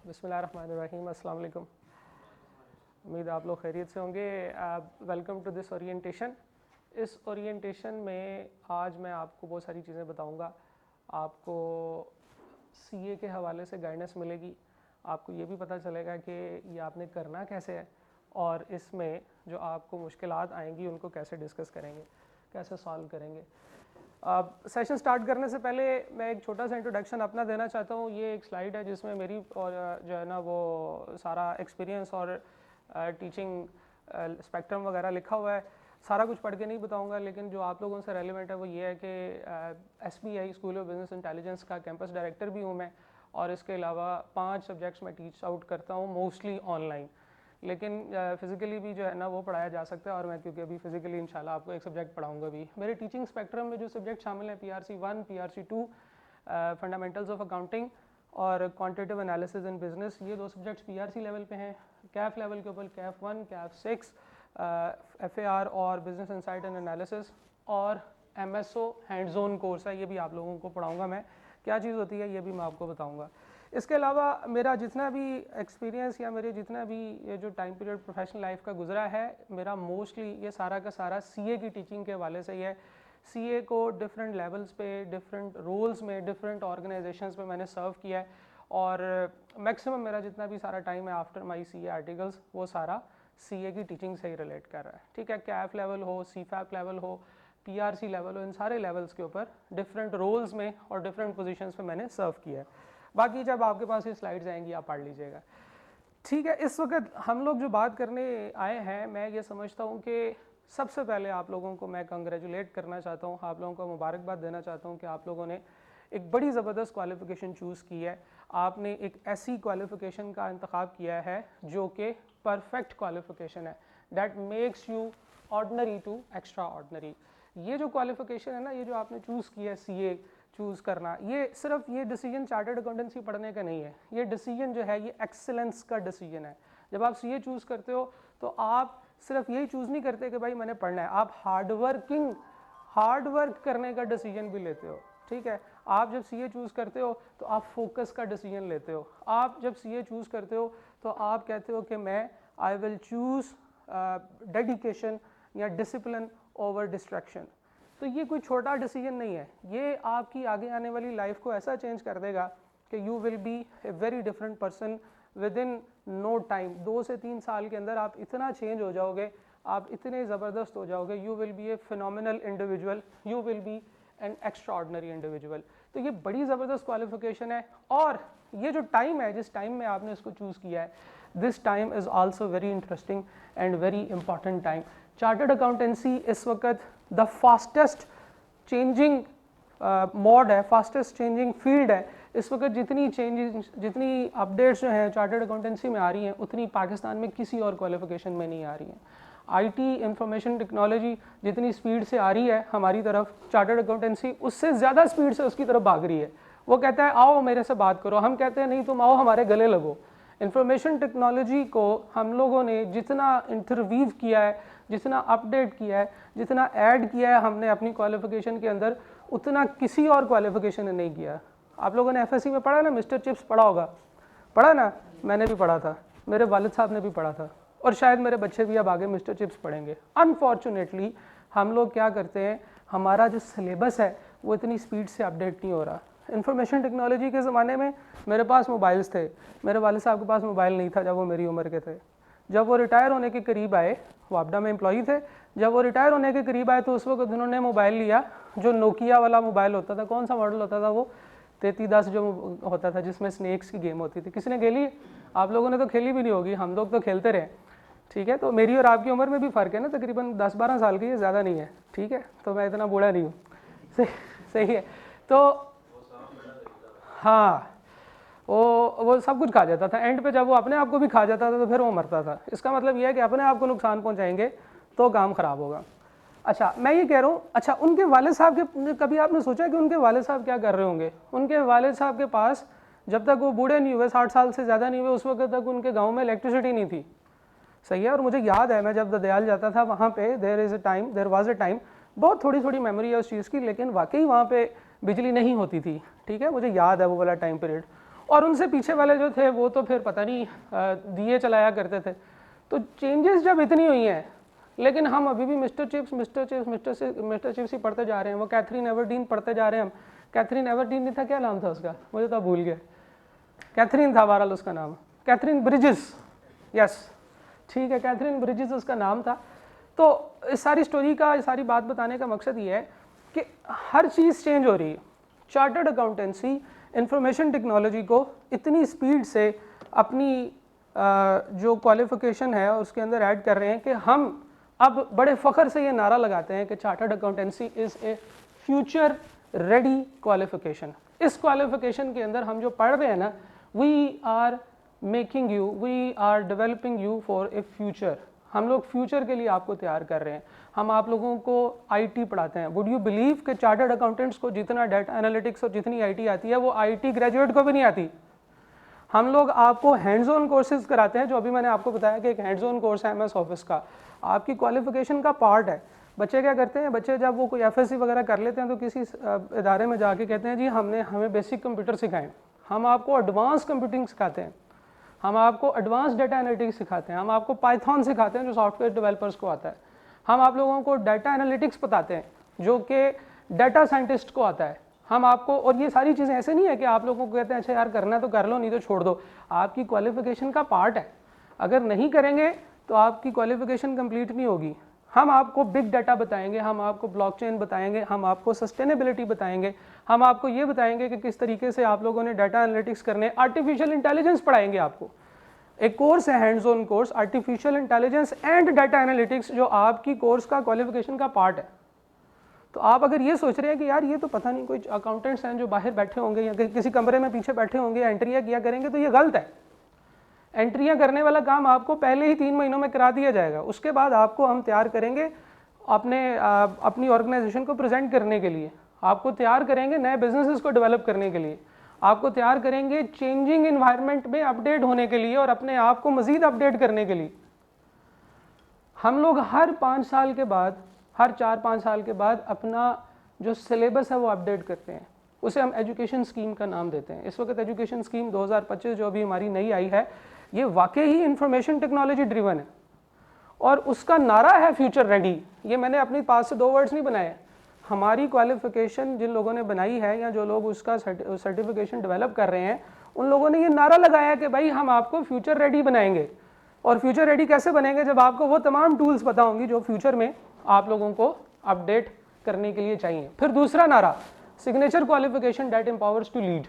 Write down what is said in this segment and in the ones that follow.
बिस्मिल्लाहिर्रहमानिर्रहीम, अस्सलाम वालेकुम। उम्मीद आप लोग खैरियत से होंगे। Welcome to this orientation. इस ओरिएंटेशन में आज मैं आपको बहुत सारी चीज़ें बताऊंगा। आपको सीए के हवाले से गाइडेंस मिलेगी, आपको ये भी पता चलेगा कि ये आपने करना कैसे है और इसमें जो आपको मुश्किलात आएंगी उनको कैसे डिस्कस करेंगे, कैसे सॉल्व करेंगे। सेशन स्टार्ट करने से पहले मैं एक छोटा सा इंट्रोडक्शन अपना देना चाहता हूँ। ये एक स्लाइड है जिसमें मेरी और जो है ना वो सारा एक्सपीरियंस और टीचिंग स्पेक्ट्रम वगैरह लिखा हुआ है। सारा कुछ पढ़ के नहीं बताऊंगा, लेकिन जो आप लोगों से रेलिवेंट है वो ये है कि SBI school of business intelligence का कैंपस डायरेक्टर भी हूँ मैं, और इसके अलावा 5 सब्जेक्ट्स में टीच आउट करता हूँ, मोस्टली ऑनलाइन, लेकिन फिज़िकली भी जो है ना वो पढ़ाया जा सकता है। और मैं क्योंकि अभी फिज़िकली इंशाल्लाह आपको एक सब्जेक्ट पढ़ाऊंगा भी। मेरे टीचिंग स्पेक्ट्रम में जो सब्जेक्ट शामिल हैं PRC 1, PRC 2, fundamentals of accounting और क्वांटिटेटिव एनालिसिस इन बिजनेस, ये 2 सब्जेक्ट्स PRC लेवल पे हैं। कैफ लेवल के ऊपर कैफ 1, कैफ 6, FAR और बिजनेस इंसाइट एंड एनालिसिस, और MSO हैंड्स ऑन कोर्स है, ये भी आप लोगों को पढ़ाऊँगा मैं। क्या चीज़ होती है ये भी मैं आपको बताऊँगा। इसके अलावा मेरा जितना भी एक्सपीरियंस या मेरे जितना भी ये जो टाइम पीरियड प्रोफेशनल लाइफ का गुजरा है, मेरा मोस्टली ये सारा का सारा CA की टीचिंग के हवाले से ही है। CA को डिफरेंट लेवल्स पे, डिफरेंट रोल्स में, डिफरेंट ऑर्गेनाइजेशंस में मैंने सर्व किया है, और मैक्सिमम मेरा जितना भी सारा टाइम है आफ्टर माई CA आर्टिकल्स वो सारा CA की टीचिंग से ही रिलेट कर रहा है। ठीक है, कैफ लेवल हो, CFAP लेवल हो, PRC लेवल हो, इन सारे लेवल्स के ऊपर डिफरेंट रोल्स में और डिफरेंट पोजीशंस पे मैंने सर्व किया है। बाकी जब आपके पास ये स्लाइड्स आएंगी आप पढ़ लीजिएगा। ठीक है, इस वक्त हम लोग जो बात करने आए हैं, मैं ये समझता हूँ कि सबसे पहले आप लोगों को मैं कंग्रेचुलेट करना चाहता हूँ, आप लोगों को मुबारकबाद देना चाहता हूँ कि आप लोगों ने एक बड़ी ज़बरदस्त क्वालिफ़िकेशन चूज़ की है। आपने एक ऐसी क्वालिफ़िकेशन का इंतखाब किया है जो कि परफेक्ट क्वालिफ़िकेशन है, that makes you ordinary to extraordinary. ये जो क्वालिफ़िकेशन है ना, ये जो आपने चूज़ किया है CA चूज़ करना, ये सिर्फ ये डिसीजन चार्टर्ड अकाउंटेंसी पढ़ने का नहीं है, ये डिसीजन जो है ये एक्सीलेंस का डिसीजन है। जब आप CA चूज़ करते हो तो आप सिर्फ यही चूज़ नहीं करते कि भाई मैंने पढ़ना है, आप हार्ड वर्क करने का डिसीजन भी लेते हो। ठीक है, आप जब CA चूज़ करते हो तो आप फोकस का डिसीजन लेते हो। आप जब CA चूज़ करते हो तो आप कहते हो कि मैं आई विल चूज़ डेडिकेशन या डिसिप्लिन ओवर डिस्ट्रैक्शन। तो ये कोई छोटा डिसीजन नहीं है, ये आपकी आगे आने वाली लाइफ को ऐसा चेंज कर देगा कि you will be a very different person within no time. 2 से 3 साल के अंदर आप इतना चेंज हो जाओगे, आप इतने ज़बरदस्त हो जाओगे, you will be A phenomenal individual, you will be an extra ordinary individual. तो ये बड़ी ज़बरदस्त क्वालिफिकेशन है, और ये जो टाइम है, जिस टाइम में आपने इसको चूज़ किया है, this time is also very interesting and very important time. Chartered accountancy इस वक्त द फास्टेस्ट चेंजिंग मोड है, फास्टेस्ट चेंजिंग फील्ड है। इस वक्त जितनी अपडेट्स जो हैं चार्टर्ड अकाउंटेंसी में आ रही हैं, उतनी पाकिस्तान में किसी और क्वालिफिकेशन में नहीं आ रही हैं। IT इंफॉर्मेशन टेक्नोलॉजी जितनी स्पीड से आ रही है हमारी तरफ, चार्टर्ड अकाउंटेंसी उससे ज़्यादा स्पीड से उसकी तरफ भाग रही है। वो कहता है आओ मेरे से बात करो, हम कहते हैं नहीं तुम आओ हमारे गले लगो। इंफॉर्मेशन टेक्नोलॉजी को हम लोगों ने जितना इंटरवीव किया है, जितना अपडेट किया है, जितना ऐड किया है हमने अपनी क्वालिफिकेशन के अंदर, उतना किसी और क्वालिफिकेशन ने नहीं किया। आप लोगों ने FSC में पढ़ा ना, मिस्टर चिप्स पढ़ा होगा, पढ़ा ना, मैंने भी पढ़ा था, मेरे वालिद साहब ने भी पढ़ा था, और शायद मेरे बच्चे भी अब आगे मिस्टर चिप्स पढ़ेंगे। अनफॉर्चुनेटली हम लोग क्या करते हैं, हमारा जो सिलेबस है वो इतनी स्पीड से अपडेट नहीं हो रहा। इंफॉर्मेशन टेक्नोलॉजी के ज़माने में मेरे पास मोबाइल्स थे, मेरे वालिद साहब के पास मोबाइल नहीं था जब वो मेरी उम्र के थे। जब वो रिटायर होने के करीब आए, वो आपडा में एम्प्लॉई थे, जब वो रिटायर होने के करीब आए तो उस वक्त उन्होंने मोबाइल लिया जो नोकिया वाला मोबाइल होता था। कौन सा मॉडल होता था वो? 3310 जो होता था, जिसमें स्नेक्स की गेम होती थी। किसी ने खेली? आप लोगों ने तो खेली भी नहीं होगी, हम लोग तो खेलते रहे। ठीक है, तो मेरी और आपकी उम्र में भी फ़र्क है ना, तकरीबन 10-12 साल की है, ज़्यादा नहीं है। ठीक है, तो मैं इतना बूढ़ा नहीं हूँ। सही है। तो हाँ, वो सब कुछ खा जाता था, एंड पे जब वो अपने आप को भी खा जाता था तो फिर वो मरता था। इसका मतलब ये है कि अपने आप को नुकसान पहुंचाएंगे तो काम ख़राब होगा। अच्छा, मैं ये कह रहा हूँ, अच्छा उनके वालिद साहब के, कभी आपने सोचा कि उनके वालिद साहब क्या कर रहे होंगे? उनके वालिद साहब के पास जब तक वो बूढ़े नहीं हुए, 60 साल से ज़्यादा नहीं हुए, उस वक्त तक उनके गाँव में इलेक्ट्रिसिटी नहीं थी। सही है, और मुझे याद है मैं जब ददयाल जाता था वहाँ पे देर वाज अ टाइम, बहुत थोड़ी मेमोरी है उस चीज़ की, लेकिन वाकई वहाँ पे बिजली नहीं होती थी। ठीक है, मुझे याद है वो वाला टाइम पीरियड। और उनसे पीछे वाले जो थे वो तो फिर पता नहीं दिए चलाया करते थे। तो चेंजेस जब इतनी हुई हैं, लेकिन हम अभी भी मिस्टर चिप्स ही पढ़ते जा रहे हैं। वो कैथरीन एवरडीन पढ़ते जा रहे हैं हम। कैथरीन एवरडीन नहीं था, क्या नाम था उसका, मुझे तो भूल गया। कैथरीन था बहरहाल उसका नाम, कैथरीन ब्रिजेस, यस ठीक है, कैथरीन ब्रिजेस उसका नाम था। तो इस सारी स्टोरी का, इस सारी बात बताने का मकसद ये है कि हर चीज़ चेंज हो रही है। चार्टर्ड अकाउंटेंसी इंफॉर्मेशन टेक्नोलॉजी को इतनी स्पीड से अपनी जो क्वालिफिकेशन है उसके अंदर ऐड कर रहे हैं कि हम अब बड़े फ़ख्र से ये नारा लगाते हैं कि chartered accountancy is a future ready qualification. इस क्वालिफिकेशन के अंदर हम जो पढ़ रहे हैं ना, we are making you, we are developing you for a future. हम लोग फ्यूचर के लिए आपको तैयार कर रहे हैं। हम आप लोगों को आईटी पढ़ाते हैं। वुड यू बिलीव कि चार्टर्ड अकाउंटेंट्स को जितना डाटा एनालिटिक्स और जितनी आईटी आती है वो आईटी ग्रेजुएट को भी नहीं आती। हम लोग आपको हैंड्स ऑन कोर्सेज कराते हैं, जो अभी मैंने आपको बताया कि एक हैंड्स ऑन कोर्स है एमएस ऑफिस का, आपकी क्वालिफिकेशन का पार्ट है। बच्चे क्या करते हैं, बच्चे जब वो कोई एफएससी वगैरह कर लेते हैं तो किसी इदारे में जाके कहते हैं जी हमें बेसिक कंप्यूटर सिखाएं। हम आपको एडवांस कंप्यूटिंग सिखाते हैं, हम आपको एडवांस डाटा एनालिटिक्स सिखाते हैं, हम आपको पाइथन सिखाते हैं जो सॉफ्टवेयर डेवलपर्स को आता है, हम आप लोगों को डाटा एनालिटिक्स बताते हैं जो कि डाटा साइंटिस्ट को आता है। हम आपको, और ये सारी चीज़ें ऐसे नहीं है कि आप लोगों को कहते हैं अच्छा यार करना है तो कर लो, नहीं तो छोड़ दो। आपकी क्वालिफिकेशन का पार्ट है। अगर नहीं करेंगे तो आपकी क्वालिफिकेशन कंप्लीट नहीं होगी। हम आपको बिग डाटा बताएंगे, हम आपको ब्लॉकचेन बताएंगे, हम आपको सस्टेनेबिलिटी बताएंगे, हम आपको ये बताएंगे कि किस तरीके से आप लोगों ने डाटा एनालिटिक्स करने, आर्टिफिशियल इंटेलिजेंस पढ़ाएंगे आपको। एक कोर्स है hands on course artificial intelligence and data analytics, जो आपकी कोर्स का क्वालिफिकेशन का पार्ट है। तो आप अगर ये सोच रहे हैं कि यार ये तो पता नहीं कोई अकाउंटेंट्स हैं जो बाहर बैठे होंगे या किसी कमरे में पीछे बैठे होंगे, एंट्रियाँ किया करेंगे, तो ये गलत है। एंट्रियाँ करने वाला काम आपको पहले ही 3 महीनों में करा दिया जाएगा। उसके बाद आपको हम तैयार करेंगे अपनी ऑर्गेनाइजेशन को प्रेजेंट करने के लिए, आपको तैयार करेंगे नए बिजनेसेस को डेवलप करने के लिए, आपको तैयार करेंगे चेंजिंग इन्वायरमेंट में अपडेट होने के लिए और अपने आप को मज़ीद अपडेट करने के लिए। हम लोग हर 5 साल के बाद, हर 4-5 साल के बाद अपना जो सिलेबस है वो अपडेट करते हैं। उसे हम एजुकेशन स्कीम का नाम देते हैं। इस वक्त एजुकेशन स्कीम 2025 जो अभी हमारी नई आई है, ये वाकई ही इंफॉर्मेशन टेक्नोलॉजी ड्रिवन है और उसका नारा है फ्यूचर रेडी। ये मैंने अपने पास से 2 वर्ड्स नहीं बनाए। हमारी क्वालिफिकेशन जिन लोगों ने बनाई है या जो लोग उसका सर्टिफिकेशन डेवलप कर रहे हैं, उन लोगों ने ये नारा लगाया कि भाई हम आपको फ्यूचर रेडी बनाएंगे। और फ्यूचर रेडी कैसे बनेंगे, जब आपको वो तमाम टूल्स पता होंगी जो फ्यूचर में आप लोगों को अपडेट करने के लिए चाहिए। फिर दूसरा नारा, signature qualification that empowers to lead.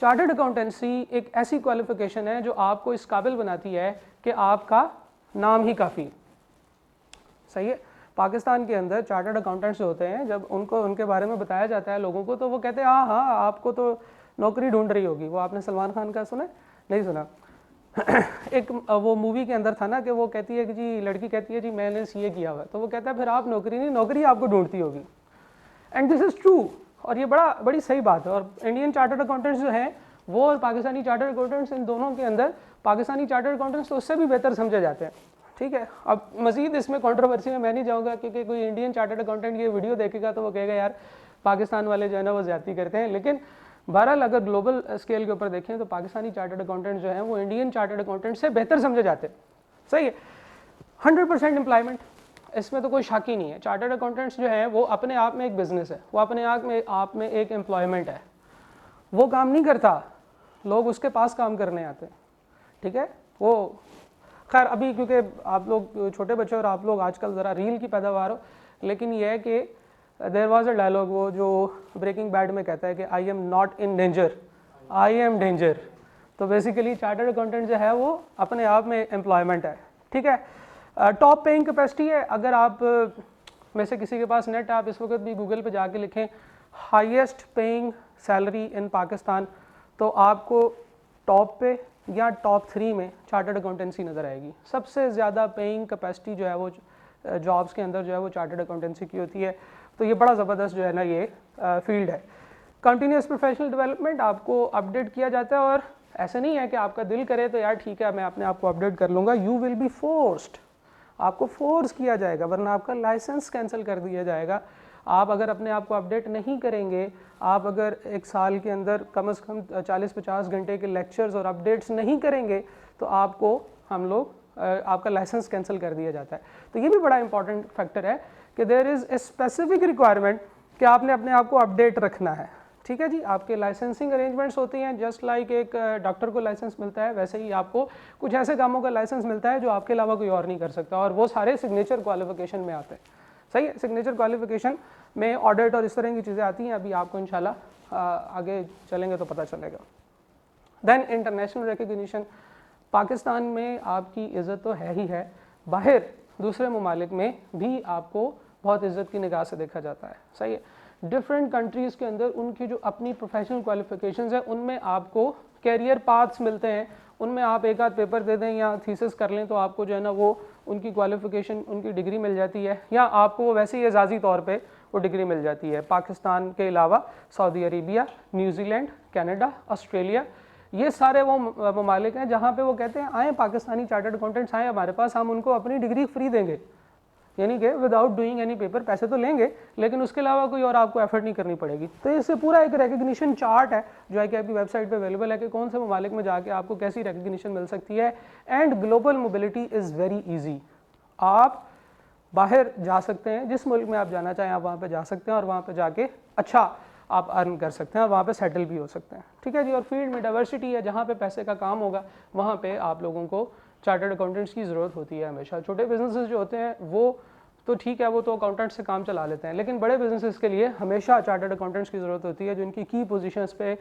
Chartered accountancy एक ऐसी क्वालिफिकेशन है जो आपको इस काबिल बनाती है कि आपका नाम ही काफ़ी। सही है। पाकिस्तान के अंदर चार्टर्ड अकाउंटेंट्स होते हैं, जब उनको उनके बारे में बताया जाता है लोगों को, तो वो कहते हैं हाँ आपको तो नौकरी ढूंढ रही होगी। वो आपने सलमान खान का सुना? नहीं सुना? एक वो मूवी के अंदर था ना कि वो कहती है कि जी, लड़की कहती है जी मैंने सीए किया हुआ है, तो वो कहता है फिर आप नौकरी नहीं, नौकरी आपको ढूंढती होगी। एंड दिस इज़ ट्रू, और ये बड़ी सही बात है। और इंडियन चार्टर्ड अकाउंटेंट्स जो हैं वो और पाकिस्तानी चार्टर्ड अकाउंटेंट्स, इन दोनों के अंदर पाकिस्तानी चार्टर्ड अकाउंटेंट्स तो उससे भी बेहतर समझे जाते हैं। ठीक है। अब मजीद इसमें कंट्रोवर्सी में मैं नहीं जाऊँगा, क्योंकि कोई इंडियन चार्टर्ड अकाउंटेंट ये वीडियो देखेगा तो वो कहेगा यार पाकिस्तान वाले जो है ना वो ज़्यादती करते हैं। लेकिन बहरहाल अगर ग्लोबल स्केल के ऊपर देखें तो पाकिस्तानी चार्टर्ड अकाउंटेंट जो हैं वो इंडियन चार्टर्ड अकाउंटेंट से बेहतर समझे जाते हैं। सही है। 100% एम्प्लॉयमेंट, इसमें तो कोई शक ही नहीं है। चार्टर्ड अकाउंटेंट्स जो हैं वो अपने आप में एक बिजनेस है, वो अपने आप में एक एम्प्लॉयमेंट है। वो काम नहीं करता, लोग उसके पास काम करने आते हैं। ठीक है। वो खैर अभी क्योंकि आप लोग छोटे बच्चे और आप लोग आजकल ज़रा रील की पैदावार हो, लेकिन यह है कि देयर वाज अ डायलॉग वो जो ब्रेकिंग बैड में कहता है कि I am not in danger, I am danger. तो बेसिकली चार्टर्ड अकाउंटेंट जो है वो अपने आप में एम्प्लॉयमेंट है। ठीक है। टॉप पेइंग कैपेसिटी है। अगर आप में से किसी के पास नेट, आप इस वक्त भी गूगल पे जाके लिखें highest paying salary in Pakistan, तो आपको टॉप पे या टॉप 3 में चार्टर्ड अकाउंटेंसी नज़र आएगी। सबसे ज़्यादा पेइंग कैपेसिटी जो है वो जॉब्स के अंदर जो है वो चार्टर्ड अकाउंटेंसी की होती है। तो ये बड़ा ज़बरदस्त जो है ना ये फील्ड है। कंटिन्यूस प्रोफेशनल डेवलपमेंट, आपको अपडेट किया जाता है और ऐसे नहीं है कि आपका दिल करे तो यार ठीक है मैं अपने आप को अपडेट कर लूँगा। यू विल बी फोर्स्ड, आपको फोर्स किया जाएगा, वरना आपका लाइसेंस कैंसिल कर दिया जाएगा, आप अगर अपने आप को अपडेट नहीं करेंगे, आप अगर एक साल के अंदर कम से कम 40-50 घंटे के लेक्चर्स और अपडेट्स नहीं करेंगे तो आपको हम लोग आपका लाइसेंस कैंसिल कर दिया जाता है। तो ये भी बड़ा इंपॉर्टेंट फैक्टर है कि there is a specific requirement कि आपने अपने आप को अपडेट रखना है। ठीक है जी, आपके लाइसेंसिंग अरेंजमेंट्स होती हैं, जस्ट लाइक एक डॉक्टर को लाइसेंस मिलता है वैसे ही आपको कुछ ऐसे कामों का लाइसेंस मिलता है जो आपके अलावा कोई और नहीं कर सकता, और वो सारे सिग्नेचर क्वालिफिकेशन में आते हैं। सही है, सिग्नेचर क्वालिफिकेशन में ऑडिट और इस तरह की चीज़ें आती हैं, अभी आपको इंशाल्लाह आगे चलेंगे तो पता चलेगा। देन इंटरनेशनल रिकग्निशन, पाकिस्तान में आपकी इज़्ज़त तो है ही है, बाहर दूसरे ममालिक में भी आपको बहुत इज़्ज़त की निगाह से देखा जाता है। सही है, डिफरेंट कंट्रीज़ के अंदर उनकी जो अपनी प्रोफेशनल क्वालिफिकेशंस है उनमें आपको कैरियर पाथ्स मिलते हैं, उनमें आप एक आध पेपर दे दें या थीसिस कर लें तो आपको जो है ना वो उनकी क्वालिफिकेशन, उनकी डिग्री मिल जाती है, या आपको वो वैसे ही एजाज़ी तौर पे वो डिग्री मिल जाती है। पाकिस्तान के अलावा Saudi Arabia, New Zealand, Canada, Australia, ये सारे वो ममालिक हैं जहाँ पे वो कहते हैं आए पाकिस्तानी चार्टर्ड अकाउंटेंट्स आए हमारे पास, हम उनको अपनी डिग्री फ्री देंगे, यानी कि विदाउट डूइंग एनी पेपर, पैसे तो लेंगे लेकिन उसके अलावा कोई और आपको एफर्ट नहीं करनी पड़ेगी। तो इससे पूरा एक रिकग्निशन चार्ट है जो है कि आपकी वेबसाइट पे अवेलेबल है कि कौन से ममालिक में जाके आपको कैसी रिकग्निशन मिल सकती है। And global mobility is very easy, आप बाहर जा सकते हैं, जिस मुल्क में आप जाना चाहें आप वहाँ पे जा सकते हैं और वहाँ पे जाके अच्छा आप अर्न कर सकते हैं और वहाँ पे सेटल भी हो सकते हैं। ठीक है जी, और फील्ड में डाइवर्सिटी है, जहाँ पे पैसे का काम होगा वहाँ पे आप लोगों को चार्टर्ड अकाउंटेंट्स की ज़रूरत होती है हमेशा। छोटे बिजनेसेस जो होते हैं वो तो ठीक है, वो तो अकाउंटेंट्स से काम चला लेते हैं, लेकिन बड़े बिजनेसेस के लिए हमेशा चार्टर्ड अकाउंटेंट्स की ज़रूरत होती है जो इनकी की पोजीशंस पे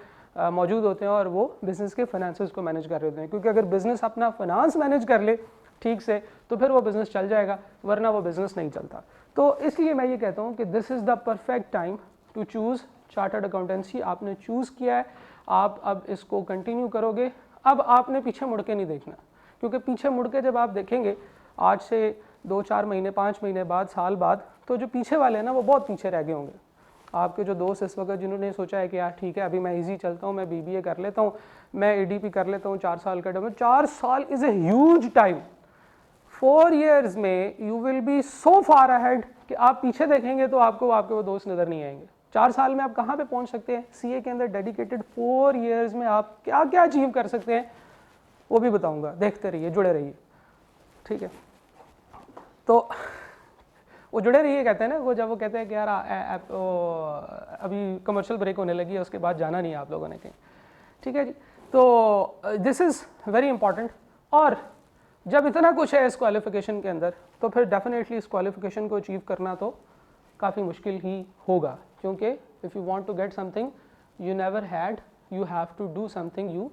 मौजूद होते हैं और वो बिज़नेस के फाइनेंसेस को मैनेज कर रहे होते हैं। क्योंकि अगर बिज़नेस अपना फाइनेंस मैनेज कर ले ठीक से तो फिर वो बिज़नेस चल जाएगा, वरना वो बिज़नेस नहीं चलता। तो इसलिए मैं ये कहता हूँ कि this is the perfect time to choose chartered accountancy. आपने चूज़ किया है, आप अब इसको कंटिन्यू करोगे। अब आपने पीछे मुड़ के नहीं देखना, क्योंकि पीछे मुड़ के जब आप देखेंगे आज से 2-4 महीने, 5 महीने बाद, साल बाद, तो जो पीछे वाले हैं ना वो बहुत पीछे रह गए होंगे। आपके जो दोस्त इस वक्त जिन्होंने सोचा है कि यार ठीक है अभी मैं इजी चलता हूँ, मैं BBA कर लेता हूँ, मैं ADP कर लेता हूँ 4 साल का टर्म, 4 साल is a huge time. 4 years में you will B so far ahead कि आप पीछे देखेंगे तो आपको आपके वो दोस्त नज़र नहीं आएंगे। 4 साल में आप कहाँ पे पहुँच सकते हैं, CA के अंदर डेडिकेटेड 4 years में आप क्या क्या अचीव कर सकते हैं वो भी बताऊँगा, देखते रहिए, जुड़े रहिए। ठीक है, तो वो जुड़े रहिए कहते हैं ना, वो जब वो कहते हैं कि यार अभी कमर्शियल ब्रेक होने लगी है उसके बाद जाना नहीं है आप लोगों ने कहीं। ठीक है जी, तो दिस इज़ वेरी इंपॉर्टेंट। और जब इतना कुछ है इस क्वालिफिकेशन के अंदर तो फिर डेफिनेटली इस क्वालिफिकेशन को अचीव करना तो काफ़ी मुश्किल ही होगा, क्योंकि if you want to get something you never had, you have to do something you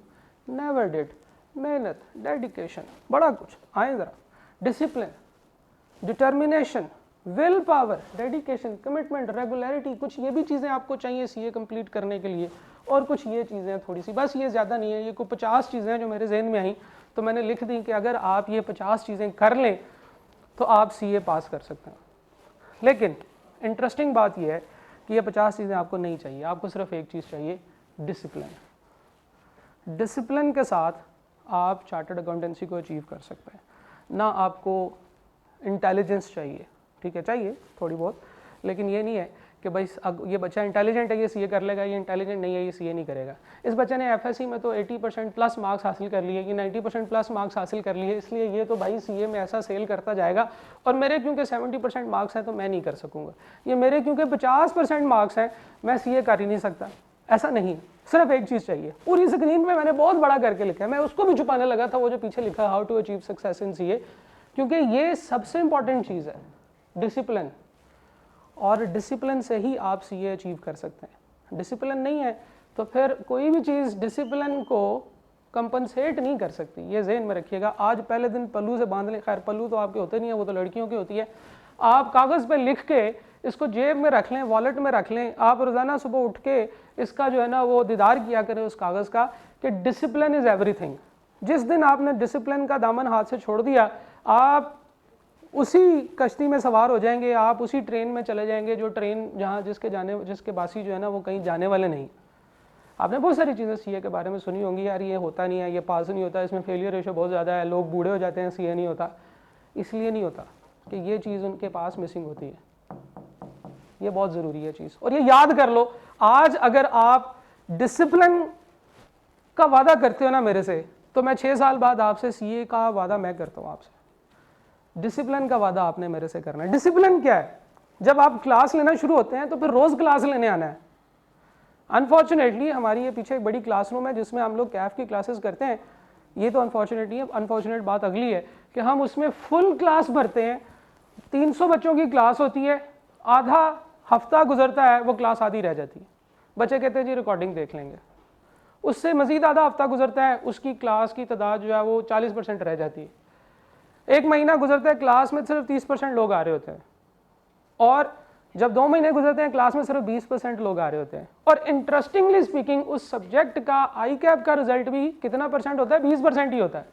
never did. मेहनत, डेडिकेशन, बड़ा कुछ आए ज़रा, discipline, determination, will power, dedication, commitment, regularity, कुछ ये भी चीज़ें आपको चाहिए CA कंप्लीट करने के लिए। और कुछ ये चीज़ें थोड़ी सी, बस ये ज़्यादा नहीं है, ये कोई 50 चीज़ें हैं जो मेरे जहन में आई तो मैंने लिख दी कि अगर आप ये 50 चीज़ें कर लें तो आप CA पास कर सकते हैं। लेकिन इंटरेस्टिंग बात यह है कि ये 50 चीज़ें आपको नहीं चाहिए, आपको सिर्फ एक चीज़ चाहिए, डिसिप्लिन। डिसिप्लिन के साथ आप चार्टर्ड अकाउंटेंसी को अचीव कर सकते हैं। ना आपको इंटेलिजेंस चाहिए, ठीक है, चाहिए थोड़ी बहुत, लेकिन ये नहीं है कि भाई ये बच्चा इंटेलिजेंट है ये CA कर लेगा, ये इंटेलिजेंट नहीं है ये CA नहीं करेगा। इस बच्चे ने FSC में तो 80% प्लस मार्क्स हासिल कर लिए, ये 90% प्लस मार्क्स हासिल कर लिए, इसलिए ये तो भाई CA में ऐसा सेल करता जाएगा, और मेरे क्योंकि 70% मार्क्स हैं तो मैं नहीं कर सकूँगा, ये मेरे क्योंकि 50% मार्क्स हैं मैं CA कर ही नहीं सकता। ऐसा नहीं, सिर्फ एक चीज़ चाहिए। पूरी स्क्रीन में मैंने बहुत बड़ा करके लिखा है, मैं उसको भी छुपाने लगा था वो जो पीछे लिखा how to achieve success in CA, क्योंकि ये सबसे इंपॉर्टेंट चीज़ है, डिसिप्लिन। और डिसिप्लिन से ही आप CA अचीव कर सकते हैं। डिसिप्लिन नहीं है तो फिर कोई भी चीज़ डिसिप्लिन को कंपनसेट नहीं कर सकती, ये जहन में रखिएगा। आज पहले दिन पल्लू से बांध लें, खैर पल्लू तो आपके होते नहीं है, वो तो लड़कियों की होती है। आप कागज़ पे लिख के इसको जेब में रख लें, वॉलेट में रख लें, आप रोज़ाना सुबह उठ के इसका जो है ना वो दीदार किया करें उस कागज़ का कि डिसिप्लिन इज़ एवरीथिंग। जिस दिन आपने डिसिप्लिन का दामन हाथ से छोड़ दिया, आप उसी कश्ती में सवार हो जाएंगे, आप उसी ट्रेन में चले जाएंगे जो ट्रेन जहाँ जिसके बासी जो है ना वो कहीं जाने वाले नहीं। आपने बहुत सारी चीज़ें CA के बारे में सुनी होंगी, यार ये होता नहीं है, ये पास नहीं होता, इसमें फेलियर रेशो बहुत ज़्यादा है, लोग बूढ़े हो जाते हैं, CA नहीं होता। इसलिए नहीं होता कि ये चीज़ उनके पास मिसिंग होती है। ये बहुत ज़रूरी है चीज़, और ये याद कर लो। आज अगर आप डिसिप्लिन का वादा करते हो ना मेरे से, तो मैं 6 साल बाद आपसे सीए का वादा मैं करता हूँ आपसे। डिसिप्लिन का वादा आपने मेरे से करना है। डिसिप्लिन क्या है? जब आप क्लास लेना शुरू होते हैं तो फिर रोज़ क्लास लेने आना है। अनफॉर्चुनेटली हमारी ये पीछे एक बड़ी क्लासरूम है जिसमें हम लोग कैफ की क्लासेस करते हैं। ये तो अनफॉर्चुनेटली है। अनफॉर्चुनेट बात अगली है कि हम उसमें फुल क्लास भरते हैं। 300 बच्चों की क्लास होती है, आधा हफ्ता गुजरता है, वो क्लास आधी रह जाती है। बच्चे कहते हैं जी रिकॉर्डिंग देख लेंगे। उससे मजीद आधा हफ्ता गुजरता है, उसकी क्लास की तादाद जो है वो 40% रह जाती है। एक महीना गुजरता है, क्लास में सिर्फ 30% लोग आ रहे होते हैं, और जब 2 महीने गुजरते हैं क्लास में सिर्फ 20% लोग आ रहे होते हैं। और इंटरेस्टिंगली स्पीकिंग उस सब्जेक्ट का आई कैप का रिजल्ट भी कितना परसेंट होता है? 20% ही होता है।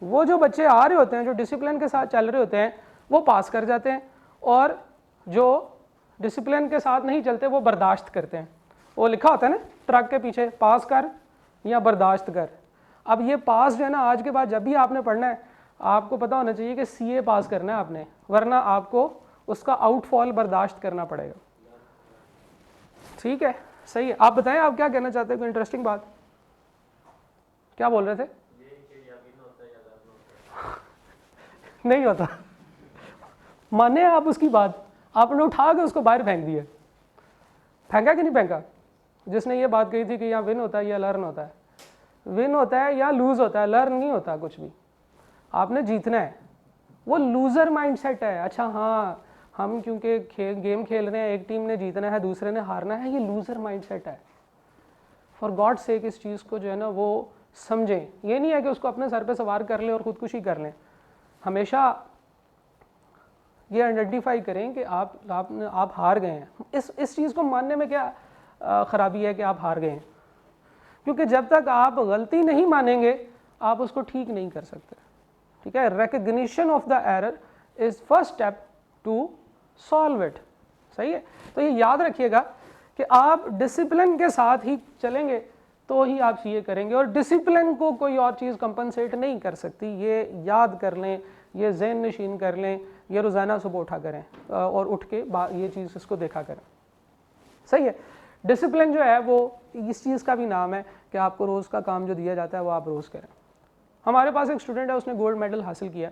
वो जो बच्चे आ रहे होते हैं, जो डिसिप्लिन के साथ चल रहे होते हैं, वो पास कर जाते हैं, और जो डिसिप्लिन के साथ नहीं चलते वो बर्दाश्त करते हैं। वो लिखा होता है ना ट्रक के पीछे, पास कर या बर्दाश्त कर। अब ये पास जो है ना, आज के बाद जब भी आपने पढ़ना है, आपको पता होना चाहिए कि सीए पास करना है आपने, वरना आपको उसका आउटफॉल बर्दाश्त करना पड़ेगा। ठीक है, सही है। आप बताएं, आप क्या कहना चाहते हैं? कोई इंटरेस्टिंग बात, क्या बोल रहे थे? नहीं होता। माने आप उसकी बात, आपने उठा के उसको बाहर फेंक दिया। फेंका कि नहीं फेंका? जिसने ये बात कही थी कि यहाँ विन होता है या लर्न होता है। विन होता है या लूज होता है, लर्न नहीं होता कुछ भी। आपने जीतना है। वो लूजर माइंडसेट है। अच्छा हाँ, हम क्योंकि गेम खेल रहे हैं, एक टीम ने जीतना है दूसरे ने हारना है, ये लूजर माइंडसेट है। फॉर गॉड सेक इस चीज़ को जो है ना वो समझें। ये नहीं है कि उसको अपने सर पे सवार कर लें और खुदकुशी कर लें। हमेशा ये आइडेंटिफाई करें कि आप हार गए हैं। इस चीज़ को मानने में क्या ख़राबी है कि आप हार गए हैं? क्योंकि जब तक आप गलती नहीं मानेंगे आप उसको ठीक नहीं कर सकते। ठीक है, recognition of the error is first step to solve it. सही है, तो ये याद रखिएगा कि आप डिसिप्लिन के साथ ही चलेंगे तो ही आप सीए करेंगे, और डिसिप्लिन को कोई और चीज़ कंपनसेट नहीं कर सकती। ये याद कर लें, ये ज़हन नशीन कर लें, ये रोज़ाना सुबह उठा करें और उठ के ये चीज़ इसको देखा करें। सही है, डिसिप्लिन जो है वो इस चीज़ का भी नाम है कि आपको रोज़ का काम जो दिया जाता है वो आप रोज़ करें। हमारे पास एक स्टूडेंट है, उसने गोल्ड मेडल हासिल किया।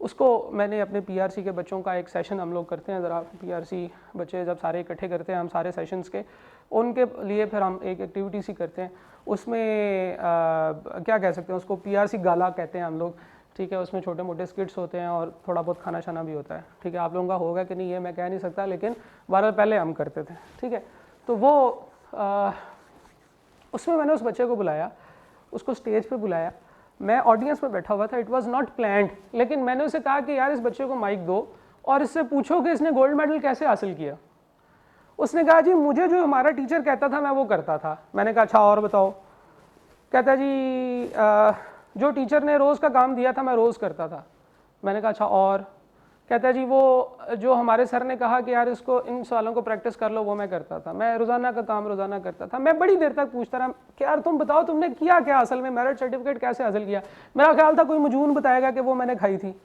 उसको मैंने अपने पीआरसी के बच्चों का एक सेशन हम लोग करते हैं, ज़रा पीआरसी बच्चे जब सारे इकट्ठे करते हैं हम सारे सेशंस के, उनके लिए फिर हम एक एक्टिविटी सी करते हैं। उसमें क्या कह सकते हैं उसको, पीआरसी गाला कहते हैं हम लोग। ठीक है, उसमें छोटे मोटे स्किट्स होते हैं और थोड़ा बहुत खाना शाना भी होता है। ठीक है, आप लोगों का होगा कि नहीं ये मैं कह नहीं सकता, लेकिन 12 पहले हम करते थे। ठीक है, तो वो उसमें मैंने उस बच्चे को बुलाया, उसको स्टेज पे बुलाया। मैं ऑडियंस में बैठा हुआ था, इट वाज नॉट प्लान्ड, लेकिन मैंने उसे कहा कि यार इस बच्चे को माइक दो और इससे पूछो कि इसने गोल्ड मेडल कैसे हासिल किया। उसने कहा जी मुझे जो हमारा टीचर कहता था मैं वो करता था। मैंने कहा अच्छा और बताओ। कहता जी जो टीचर ने रोज़ का काम दिया था मैं रोज़ करता था। मैंने कहा अच्छा और। कहता है जी वो जो हमारे सर ने कहा कि यार इसको इन सवालों को प्रैक्टिस कर लो वो मैं करता था। मैं रोज़ाना का काम रोज़ाना करता था। मैं बड़ी देर तक पूछता रहा कि यार तुम बताओ तुमने किया क्या असल में, मेरिट सर्टिफिकेट कैसे हासिल किया। मेरा ख्याल था कोई मजून बताएगा कि वो मैंने खाई थी।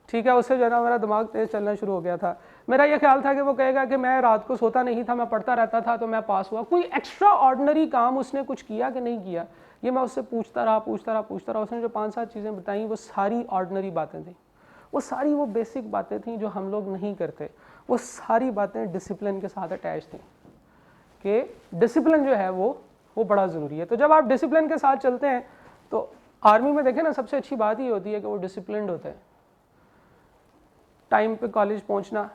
ठीक है, उससे जो है ना मेरा दिमाग तेज़ चलना शुरू हो गया था। मेरा ये ख्याल था कि वो कहेगा कि मैं रात को सोता नहीं था, मैं पढ़ता रहता था तो मैं पास हुआ। कोई एक्स्ट्रा ऑर्डिनरी काम उसने कुछ किया कि नहीं किया, ये मैं उससे पूछता रहा। उसने जो 5-7 चीज़ें बताई वो सारी ऑर्डिनरी बातें थी, वो सारी वो बेसिक बातें थी जो हम लोग नहीं करते। वो सारी बातें डिसिप्लिन के साथ अटैच थी कि डिसिप्लिन जो है वो बड़ा ज़रूरी है। तो जब आप डिसिप्लिन के साथ चलते हैं तो आर्मी में देखें ना, सबसे अच्छी बात ये होती है कि वो डिसिप्लिन्ड होते हैं। टाइम पे कॉलेज पहुंचना,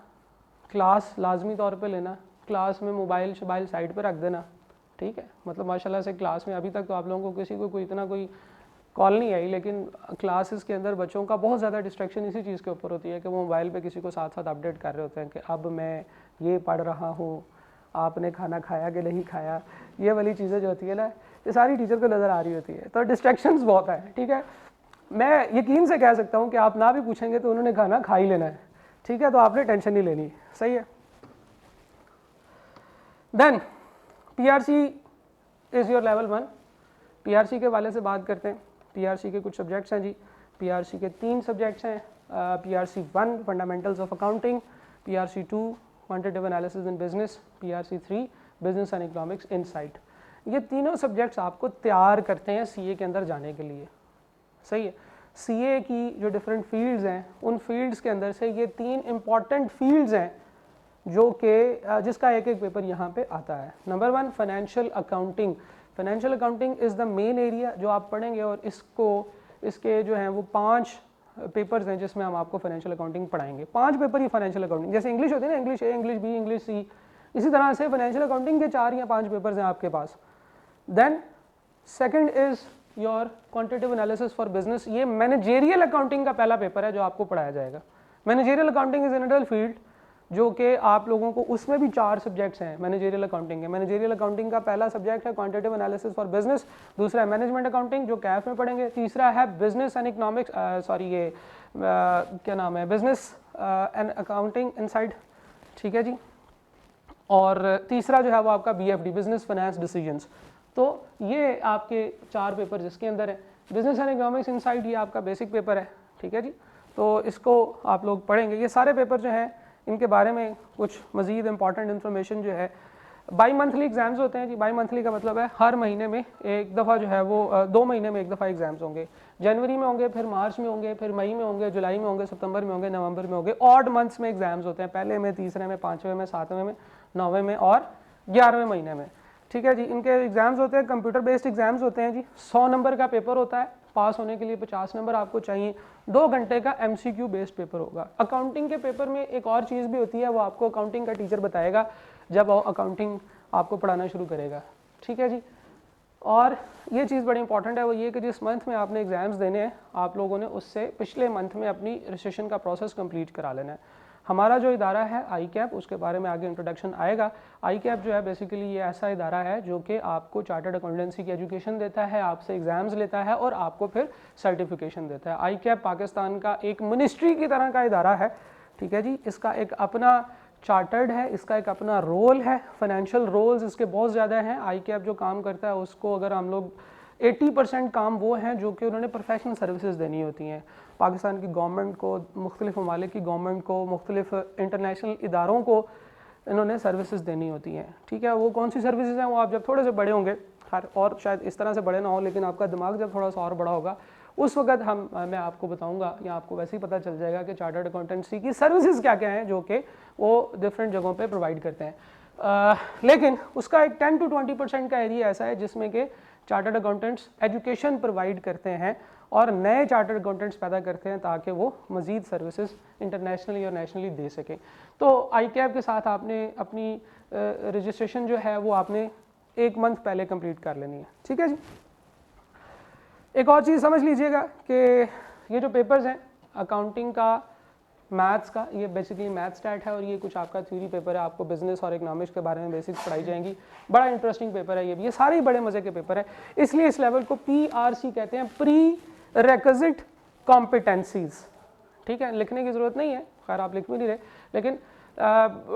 क्लास लाजमी तौर पे लेना, क्लास में मोबाइल साइड पे रख देना। ठीक है, मतलब माशाल्लाह से क्लास में अभी तक तो आप लोगों को किसी को कोई इतना कोई कॉल नहीं आई, लेकिन क्लासेस के अंदर बच्चों का बहुत ज़्यादा डिस्ट्रैक्शन इसी चीज़ के ऊपर होती है कि वो मोबाइल पे किसी को साथ साथ अपडेट कर रहे होते हैं कि अब मैं ये पढ़ रहा हूँ, आपने खाना खाया कि नहीं खाया। ये वाली चीज़ें जो होती है ना, ये सारी टीचर को नज़र आ रही होती है। तो डिस्ट्रैक्शंस बहुत है। ठीक है, मैं यकीन से कह सकता हूँ कि आप ना भी पूछेंगे तो उन्होंने खाना खा ही लेना है। ठीक है, तो आपने टेंशन नहीं लेनी। सही है। Then PRC is your level 1। PRC के वाले से बात करते हैं। पीआरसी के कुछ सब्जेक्ट्स हैं जी। पीआरसी के 3 सब्जेक्ट्स हैं। PRC 1 fundamentals of accounting, PRC 2 quantitative analysis in business, PRC 3, business and economics insight. ये तीनों सब्जेक्ट्स आपको तैयार करते हैं CA के अंदर जाने के लिए, सही है। CA की जो डिफरेंट फील्ड्स हैं, उन फील्ड्स के अंदर से ये 3 इंपॉर्टेंट फील्ड्स हैं जो कि जिसका एक एक पेपर यहाँ पे आता है। Number 1 financial accounting. Financial accounting is the main area जो आप पढ़ेंगे, और इसके जो हैं वो 5 पेपर्स हैं जिसमें हम आपको फाइनेंशियल अकाउंटिंग पढ़ाएंगे। 5 पेपर ही फाइनेंशियल अकाउंटिंग, जैसे इंग्लिश होती है ना, English A, English B, English C, इसी तरह से फाइनेंशियल अकाउंटिंग के 4 या 5 पेपर्स हैं आपके पास। Then second is your quantitative analysis for business. ये मैनेजेरियल अकाउंटिंग का पहला पेपर है जो आपको पढ़ाया जाएगा। Managerial accounting is another field जो कि आप लोगों को, उसमें भी 4 सब्जेक्ट्स हैं मैनेजेरियल अकाउंटिंग के। मैनेजेरियल अकाउंटिंग का पहला सब्जेक्ट है क्वांटिटेटिव एनालिसिस फॉर बिजनेस, दूसरा है मैनेजमेंट अकाउंटिंग जो कैफ में पढ़ेंगे, तीसरा है बिजनेस एंड इकोनॉमिक्स, क्या नाम है, बिजनेस एंड अकाउंटिंग इनसाइड, ठीक है जी। और तीसरा जो है वो आपका BFD, बिजनेस फाइनेंस डिसीजंस। तो ये आपके 4 पेपर जिसके अंदर है। बिजनेस एंड इकोनॉमिक्स इनसाइड ये आपका बेसिक पेपर है, ठीक है जी। तो इसको आप लोग पढ़ेंगे। ये सारे पेपर जो हैं इनके बारे में कुछ मज़ीद इंपॉर्टेंट इन्फॉर्मेशन जो है, बाई मंथली एग्जाम्स होते हैं जी। बाई मंथली का मतलब है हर महीने में एक दफ़ा जो है वो 2 महीने में एक दफ़ा एग्जाम्स होंगे। जनवरी में होंगे, फिर मार्च में होंगे, फिर मई में होंगे, जुलाई में होंगे, सितंबर में होंगे, नवंबर में होंगे। ऑड मंथ्स में एग्जाम्स होते हैं, पहले में, तीसरे में, 5वें में, 7वें में, 9वें में और 11वें महीने में, ठीक है जी। इनके एग्जाम्स होते हैं, कंप्यूटर बेस्ड एग्जाम्स होते हैं जी। 100 नंबर का पेपर होता है, पास होने के लिए 50 नंबर आपको चाहिए। 2 घंटे का MCQ बेस्ड पेपर होगा। अकाउंटिंग के पेपर में एक और चीज़ भी होती है, वो आपको अकाउंटिंग का टीचर बताएगा जब वो अकाउंटिंग आपको पढ़ाना शुरू करेगा, ठीक है जी। और ये चीज़ बड़ी इंपॉर्टेंट है, वो ये कि जिस मंथ में आपने एग्ज़ाम्स देने हैं, आप लोगों ने उससे पिछले मंथ में अपनी रजिस्ट्रेशन का प्रोसेस कंप्लीट करा लेना है। हमारा जो इदारा है ICAP, उसके बारे में आगे इंट्रोडक्शन आएगा। ICAP जो है बेसिकली ये ऐसा इदारा है जो कि आपको चार्टर्ड अकाउंटेंसी की एजुकेशन देता है, आपसे एग्ज़ाम्स लेता है और आपको फिर सर्टिफिकेशन देता है। ICAP पाकिस्तान का एक मिनिस्ट्री की तरह का इदारा है, ठीक है जी। इसका एक अपना चार्टर्ड है, इसका एक अपना रोल है, फाइनेंशियल रोल्स इसके बहुत ज़्यादा हैं। ICAP जो काम करता है उसको अगर हम लोग 80% काम वो हैं जो कि उन्होंने प्रोफेशनल सर्विसेज देनी होती हैं पाकिस्तान की गवर्नमेंट को, मुख्तलिफ ममालिक की गवर्नमेंट को, मुख्तलिफ इंटरनेशनल इदारों को इन्होंने सर्विसेज देनी होती हैं, ठीक है। वो कौन सी सर्विसेज हैं वो आप जब थोड़े से बड़े होंगे, खैर और शायद इस तरह से बड़े ना हो, लेकिन आपका दिमाग जब थोड़ा सा और बड़ा होगा उस वक्त मैं आपको बताऊंगा, या आपको वैसे ही पता चल जाएगा कि चार्टर्ड अकाउंटेंसी की सर्विसेज क्या क्या हैं जो कि वो डिफरेंट जगहों पे प्रोवाइड करते हैं। लेकिन उसका एक 10 to 20% का एरिया ऐसा है जिसमें कि चार्टर्ड अकाउंटेंट्स एजुकेशन प्रोवाइड करते हैं और नए चार्टर्ड अकाउंटेंट्स पैदा करते हैं ताकि वो मज़ीद सर्विसेज इंटरनेशनली और नेशनली दे सकें। तो ICAP के साथ आपने अपनी रजिस्ट्रेशन जो है वो आपने 1 मंथ पहले कंप्लीट कर लेनी है, ठीक है जी। एक और चीज़ समझ लीजिएगा कि ये जो पेपर्स हैं अकाउंटिंग का, मैथ्स का, ये बेसिकली मैथ स्टैट है और ये कुछ आपका थ्योरी पेपर है। आपको बिजनेस और इकोनॉमिक्स के बारे में बेसिक्स पढ़ाई जाएंगी। बड़ा इंटरेस्टिंग पेपर है ये भी, ये सारे ही बड़े मज़े के पेपर है। इसलिए इस लेवल को PRC कहते हैं, प्री रेक्विजिट कॉम्पिटेंसीज, ठीक है। लिखने की ज़रूरत नहीं है, खैर आप लिख भी नहीं रहे, लेकिन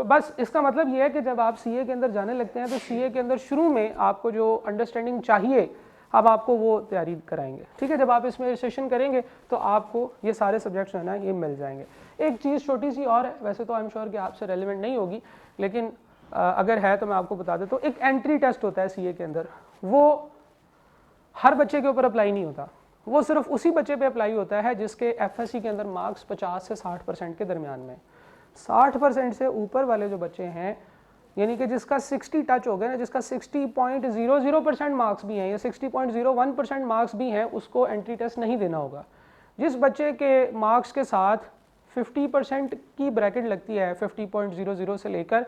बस इसका मतलब ये है कि जब आप CA के अंदर जाने लगते हैं तो CA के अंदर शुरू में आपको जो अंडरस्टैंडिंग चाहिए अब आपको वो तैयारी कराएंगे, ठीक है। जब आप इसमें रजिस्ट्रेशन करेंगे तो आपको ये सारे सब्जेक्ट्स जो है ना ये मिल जाएंगे। एक चीज़ छोटी सी और है, वैसे तो आई एम श्योर कि आपसे रेलिवेंट नहीं होगी, लेकिन अगर है तो मैं आपको बता देता हूँ। एक एंट्री टेस्ट होता है CA के अंदर, वो हर बच्चे के ऊपर अप्लाई नहीं होता, वो सिर्फ उसी बच्चे पे अप्लाई होता है जिसके FSC के अंदर मार्क्स 50 से 60% के दरमियान में। 60% से ऊपर वाले जो बच्चे हैं, यानी कि जिसका 60 टच हो गया ना, जिसका 60.00% मार्क्स भी हैं या 60.01% मार्क्स भी हैं, उसको एंट्री टेस्ट नहीं देना होगा। जिस बच्चे के मार्क्स के साथ 50% की ब्रैकेट लगती है, 50.00 से लेकर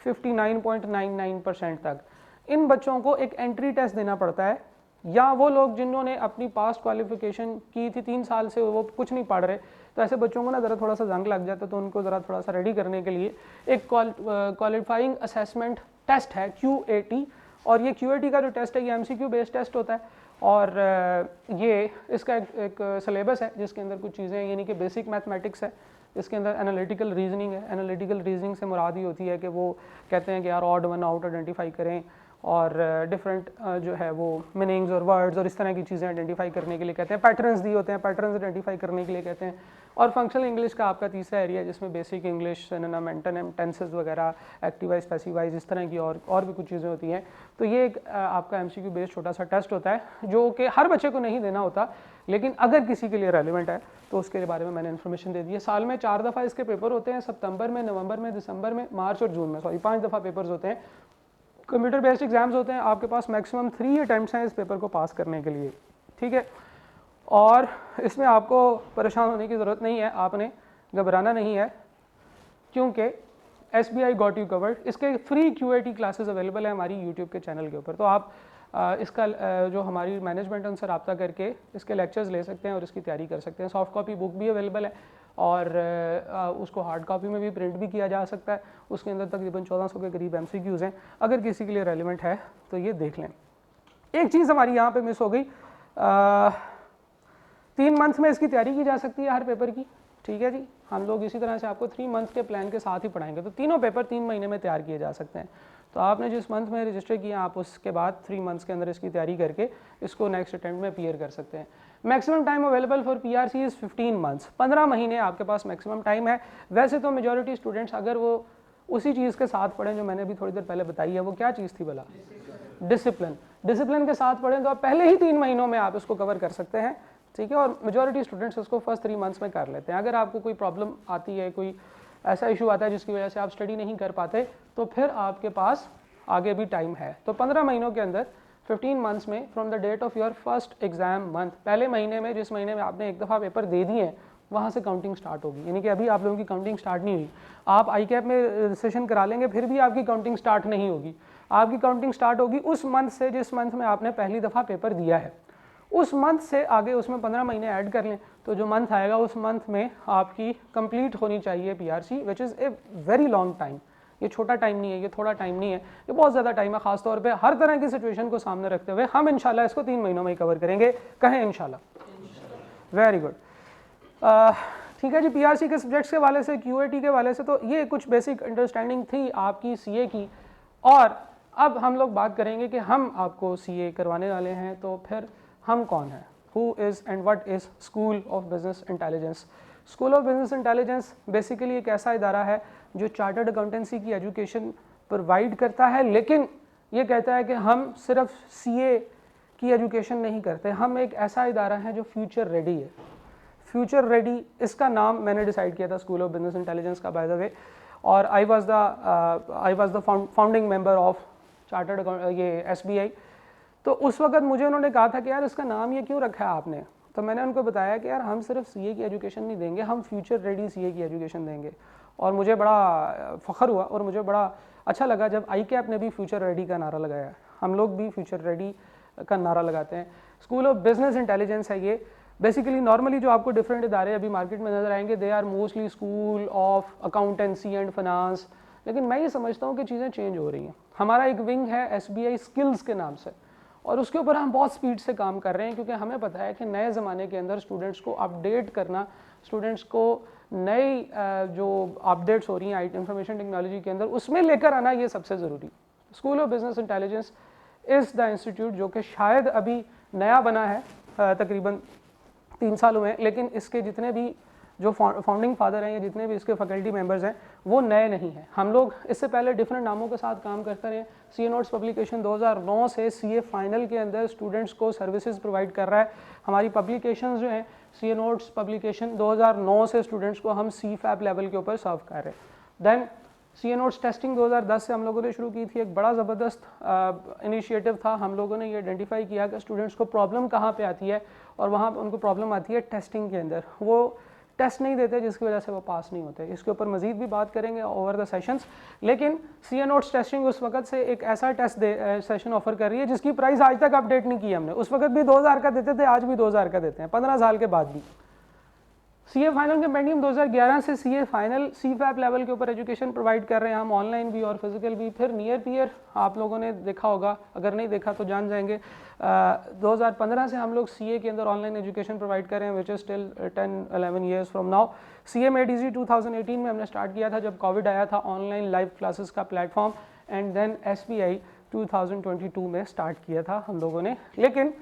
59.99% तक, इन बच्चों को एक एंट्री टेस्ट देना पड़ता है। या वो लोग जिन्होंने अपनी पास्ट क्वालिफिकेशन की थी 3 साल से वो कुछ नहीं पढ़ रहे, तो ऐसे बच्चों को ना ज़रा थोड़ा सा जंग लग जाता है, तो उनको ज़रा थोड़ा सा रेडी करने के लिए एक क्वालिफाइंग असेसमेंट टेस्ट है QAT। और ये QAT का जो टेस्ट है ये MCQ बेस्ड टेस्ट होता है और ये इसका एक सिलेबस है जिसके अंदर कुछ चीज़ें यानी कि बेसिक मैथमेटिक्स है, इसके अंदर एनालिटिकल रीजनिंग है। एनालिटिकल रीजनिंग से मुराद ही होती है कि वो कहते हैं कि यार ऑड वन आउट आइडेंटिफाई करें और डिफरेंट जो है वो मीनिंग्स और वर्ड्स और इस तरह की चीज़ें आइडेंटिफाई करने के लिए कहते हैं। पैटर्न्स दिए होते हैं, पैटर्न्स आइडेंटिफाई करने के लिए कहते हैं। और फंक्शनल इंग्लिश का आपका तीसरा एरिया है जिसमें basic English, synonym, antonym, tenses वगैरह, एक्टिवाइज, पैसिवाइज, इस तरह की और भी कुछ चीज़ें होती हैं। तो ये एक आपका MCQ बेस्ड छोटा सा टेस्ट होता है जो कि हर बच्चे को नहीं देना होता, लेकिन अगर किसी के लिए रेलिवेंट है तो उसके बारे में मैंने इन्फॉर्मेशन दे दी है। साल में 4 दफ़ा इसके पेपर होते हैं, सितंबर में, नवंबर में, दिसंबर में, मार्च और जून में, सॉरी 5 दफ़ा पेपर्स होते हैं। कंप्यूटर बेस्ड एग्जाम्स होते हैं, आपके पास मैक्सिमम 3 अटैम्प्ट्स हैं इस पेपर को पास करने के लिए, ठीक है। और इसमें आपको परेशान होने की ज़रूरत नहीं है, आपने घबराना नहीं है, क्योंकि SBI गॉट यू कवर्ड। इसके फ्री QAT क्लासेस अवेलेबल है हमारी यूट्यूब के चैनल के ऊपर, तो आप इसका जो हमारी मैनेजमेंट उनसे रब्ता करके इसके लेक्चर्स ले सकते हैं और इसकी तैयारी कर सकते हैं। सॉफ्ट कॉपी बुक भी अवेलेबल है और उसको हार्ड कॉपी में भी प्रिंट भी किया जा सकता है। उसके अंदर तकरीबन 1400 के करीब MCQs हैं, अगर किसी के लिए रेलिवेंट है तो ये देख लें। एक चीज़ हमारी यहाँ पे मिस हो गई, 3 मंथ में इसकी तैयारी की जा सकती है हर पेपर की, ठीक है जी। हम लोग इसी तरह से आपको 3 मंथ के प्लान के साथ ही पढ़ाएंगे, तो तीनों पेपर 3 महीने में तैयार किए जा सकते हैं। तो आपने जिस मंथ में रजिस्टर किया आप उसके बाद 3 मंथ्स के अंदर इसकी तैयारी करके इसको नेक्स्ट अटेम्प्ट में अपीयर कर सकते हैं। Maximum time available for PRC is 15 months, 15 महीने आपके पास मैक्सिमम टाइम है। वैसे तो मेजॉरिटी स्टूडेंट्स अगर वो उसी चीज़ के साथ पढ़ें जो मैंने अभी थोड़ी देर पहले बताई है, वो क्या चीज़ थी भला, डिसिप्लिन के साथ पढ़ें तो आप पहले ही 3 महीनों में आप इसको कवर कर सकते हैं, ठीक है। और मेजॉरिटी स्टूडेंट्स इसको फर्स्ट 3 मंथ्स में कर लेते हैं। अगर आपको कोई प्रॉब्लम आती है, कोई ऐसा इशू आता है जिसकी वजह से आप स्टडी नहीं कर पाते, तो फिर आपके पास आगे भी टाइम है। तो 15 महीनों के अंदर 15 मंथ्स में from the date of your first exam month, पहले महीने में जिस महीने में आपने एक दफ़ा पेपर दे दिए हैं वहाँ से काउंटिंग स्टार्ट होगी। यानी कि अभी आप लोगों की काउंटिंग स्टार्ट नहीं हुई, आप ICAP में सेशन करा लेंगे फिर भी आपकी काउंटिंग स्टार्ट नहीं होगी। आपकी काउंटिंग स्टार्ट होगी उस मंथ से जिस मंथ में आपने पहली दफ़ा पेपर दिया है, उस मंथ से आगे उसमें 15 महीने ऐड कर लें तो जो मंथ आएगा उस मंथ में आपकी कंप्लीट होनी चाहिए PRC, which is a very long time. ये छोटा टाइम नहीं है, ये थोड़ा टाइम नहीं है, ये बहुत ज़्यादा टाइम है। खासतौर पे हर तरह की सिचुएशन को सामने रखते हुए हम इंशाल्लाह इसको 3 महीनों में ही कवर करेंगे, कहें इंशाल्लाह। वेरी गुड, ठीक है जी। PRC के सब्जेक्ट्स के वाले से, QAT के वाले से तो ये कुछ बेसिक अंडरस्टैंडिंग थी आपकी CA की। और अब हम लोग बात करेंगे कि हम आपको CA करवाने वाले हैं, तो फिर हम कौन हैं, who is and what is school of business intelligence. School of business intelligence basically एक ऐसा इदारा है जो चार्टर्ड अकाउंटेंसी की एजुकेशन प्रोवाइड करता है, लेकिन ये कहता है कि हम सिर्फ CA की एजुकेशन नहीं करते, हम एक ऐसा इदारा है जो फ्यूचर रेडी है। फ्यूचर रेडी इसका नाम मैंने डिसाइड किया था स्कूल ऑफ बिजनेस इंटेलिजेंस का, बाय द वे। और I was the founding member of chartered ये SBI। तो उस वक्त मुझे उन्होंने कहा था कि यार इसका नाम ये क्यों रखा है आपने, तो मैंने उनको बताया कि यार हम सिर्फ CA की एजुकेशन नहीं देंगे, हम फ्यूचर रेडी CA की एजुकेशन देंगे। और मुझे बड़ा फ़ख्र हुआ और मुझे बड़ा अच्छा लगा जब ICAP ने भी फ्यूचर रेडी का नारा लगाया। हम लोग भी फ्यूचर रेडी का नारा लगाते हैं। स्कूल ऑफ बिजनेस इंटेलिजेंस है ये। बेसिकली नॉर्मली जो आपको डिफरेंट इदारे अभी मार्केट में नज़र आएंगे, they are mostly school of accountancy and finance, लेकिन मैं ये समझता हूँ कि चीज़ें चेंज हो रही हैं। हमारा एक विंग है SBI स्किल्स के नाम से, और उसके ऊपर हम बहुत स्पीड से काम कर रहे हैं, क्योंकि हमें पता है कि नए ज़माने के अंदर स्टूडेंट्स को अपडेट करना, स्टूडेंट्स को नई जो अपडेट्स हो रही हैं इंफॉर्मेशन टेक्नोलॉजी के अंदर, उसमें लेकर आना ये सबसे ज़रूरी। School of business intelligence is the institute जो कि शायद अभी नया बना है, तकरीबन 3 साल हुए हैं, लेकिन इसके जितने भी जो फाउंडिंग फादर हैं या जितने भी इसके फैकल्टी मेंबर्स हैं वो नए नहीं हैं। हम लोग इससे पहले डिफरेंट नामों के साथ काम करते रहे। CA नोट्स पब्लिकेशन 2009 से CA फाइनल के अंदर स्टूडेंट्स को सर्विसेज प्रोवाइड कर रहा है। हमारी पब्लिकेशंस जो हैं, CA नोट्स पब्लिकेशन 2009 से स्टूडेंट्स को हम CFAP लेवल के ऊपर सर्व कर रहे हैं। देन CA नोट्स टेस्टिंग 2010 से हम लोगों ने शुरू की थी। एक बड़ा ज़बरदस्त इनिशिएटिव था। हम लोगों ने ये आइडेंटिफाई किया कि स्टूडेंट्स को प्रॉब्लम कहाँ पे आती है, और वहाँ उनको प्रॉब्लम आती है टेस्टिंग के अंदर। वो टेस्ट नहीं देते जिसकी वजह से वो पास नहीं होते। इसके ऊपर मजीद भी बात करेंगे ओवर द सेशंस। लेकिन CA नोट्स टेस्टिंग उस वक्त से एक ऐसा टेस्ट सेशन ऑफर कर रही है जिसकी प्राइस आज तक अपडेट नहीं की हमने। उस वक्त भी 2000 का देते थे, आज भी 2000 का देते हैं, 15 साल के बाद भी। CA फाइनल कंपेंडियम 2011 से CA फाइनल CFAP लेवल के ऊपर एजुकेशन प्रोवाइड कर रहे हैं हम, ऑनलाइन भी और फिजिकल भी। फिर नियर पीयर आप लोगों ने देखा होगा, अगर नहीं देखा तो जान जाएंगे। 2015 से हम लोग CA के अंदर ऑनलाइन एजुकेशन प्रोवाइड कर रहे हैं, which is still 10-11 years from now. CA made easy 2018 में हमने स्टार्ट किया था जब कोविड आया था, ऑनलाइन लाइव क्लासेस का प्लेटफॉर्म। एंड देन SBI 2022 में स्टार्ट किया था हम लोगों ने, लेकिन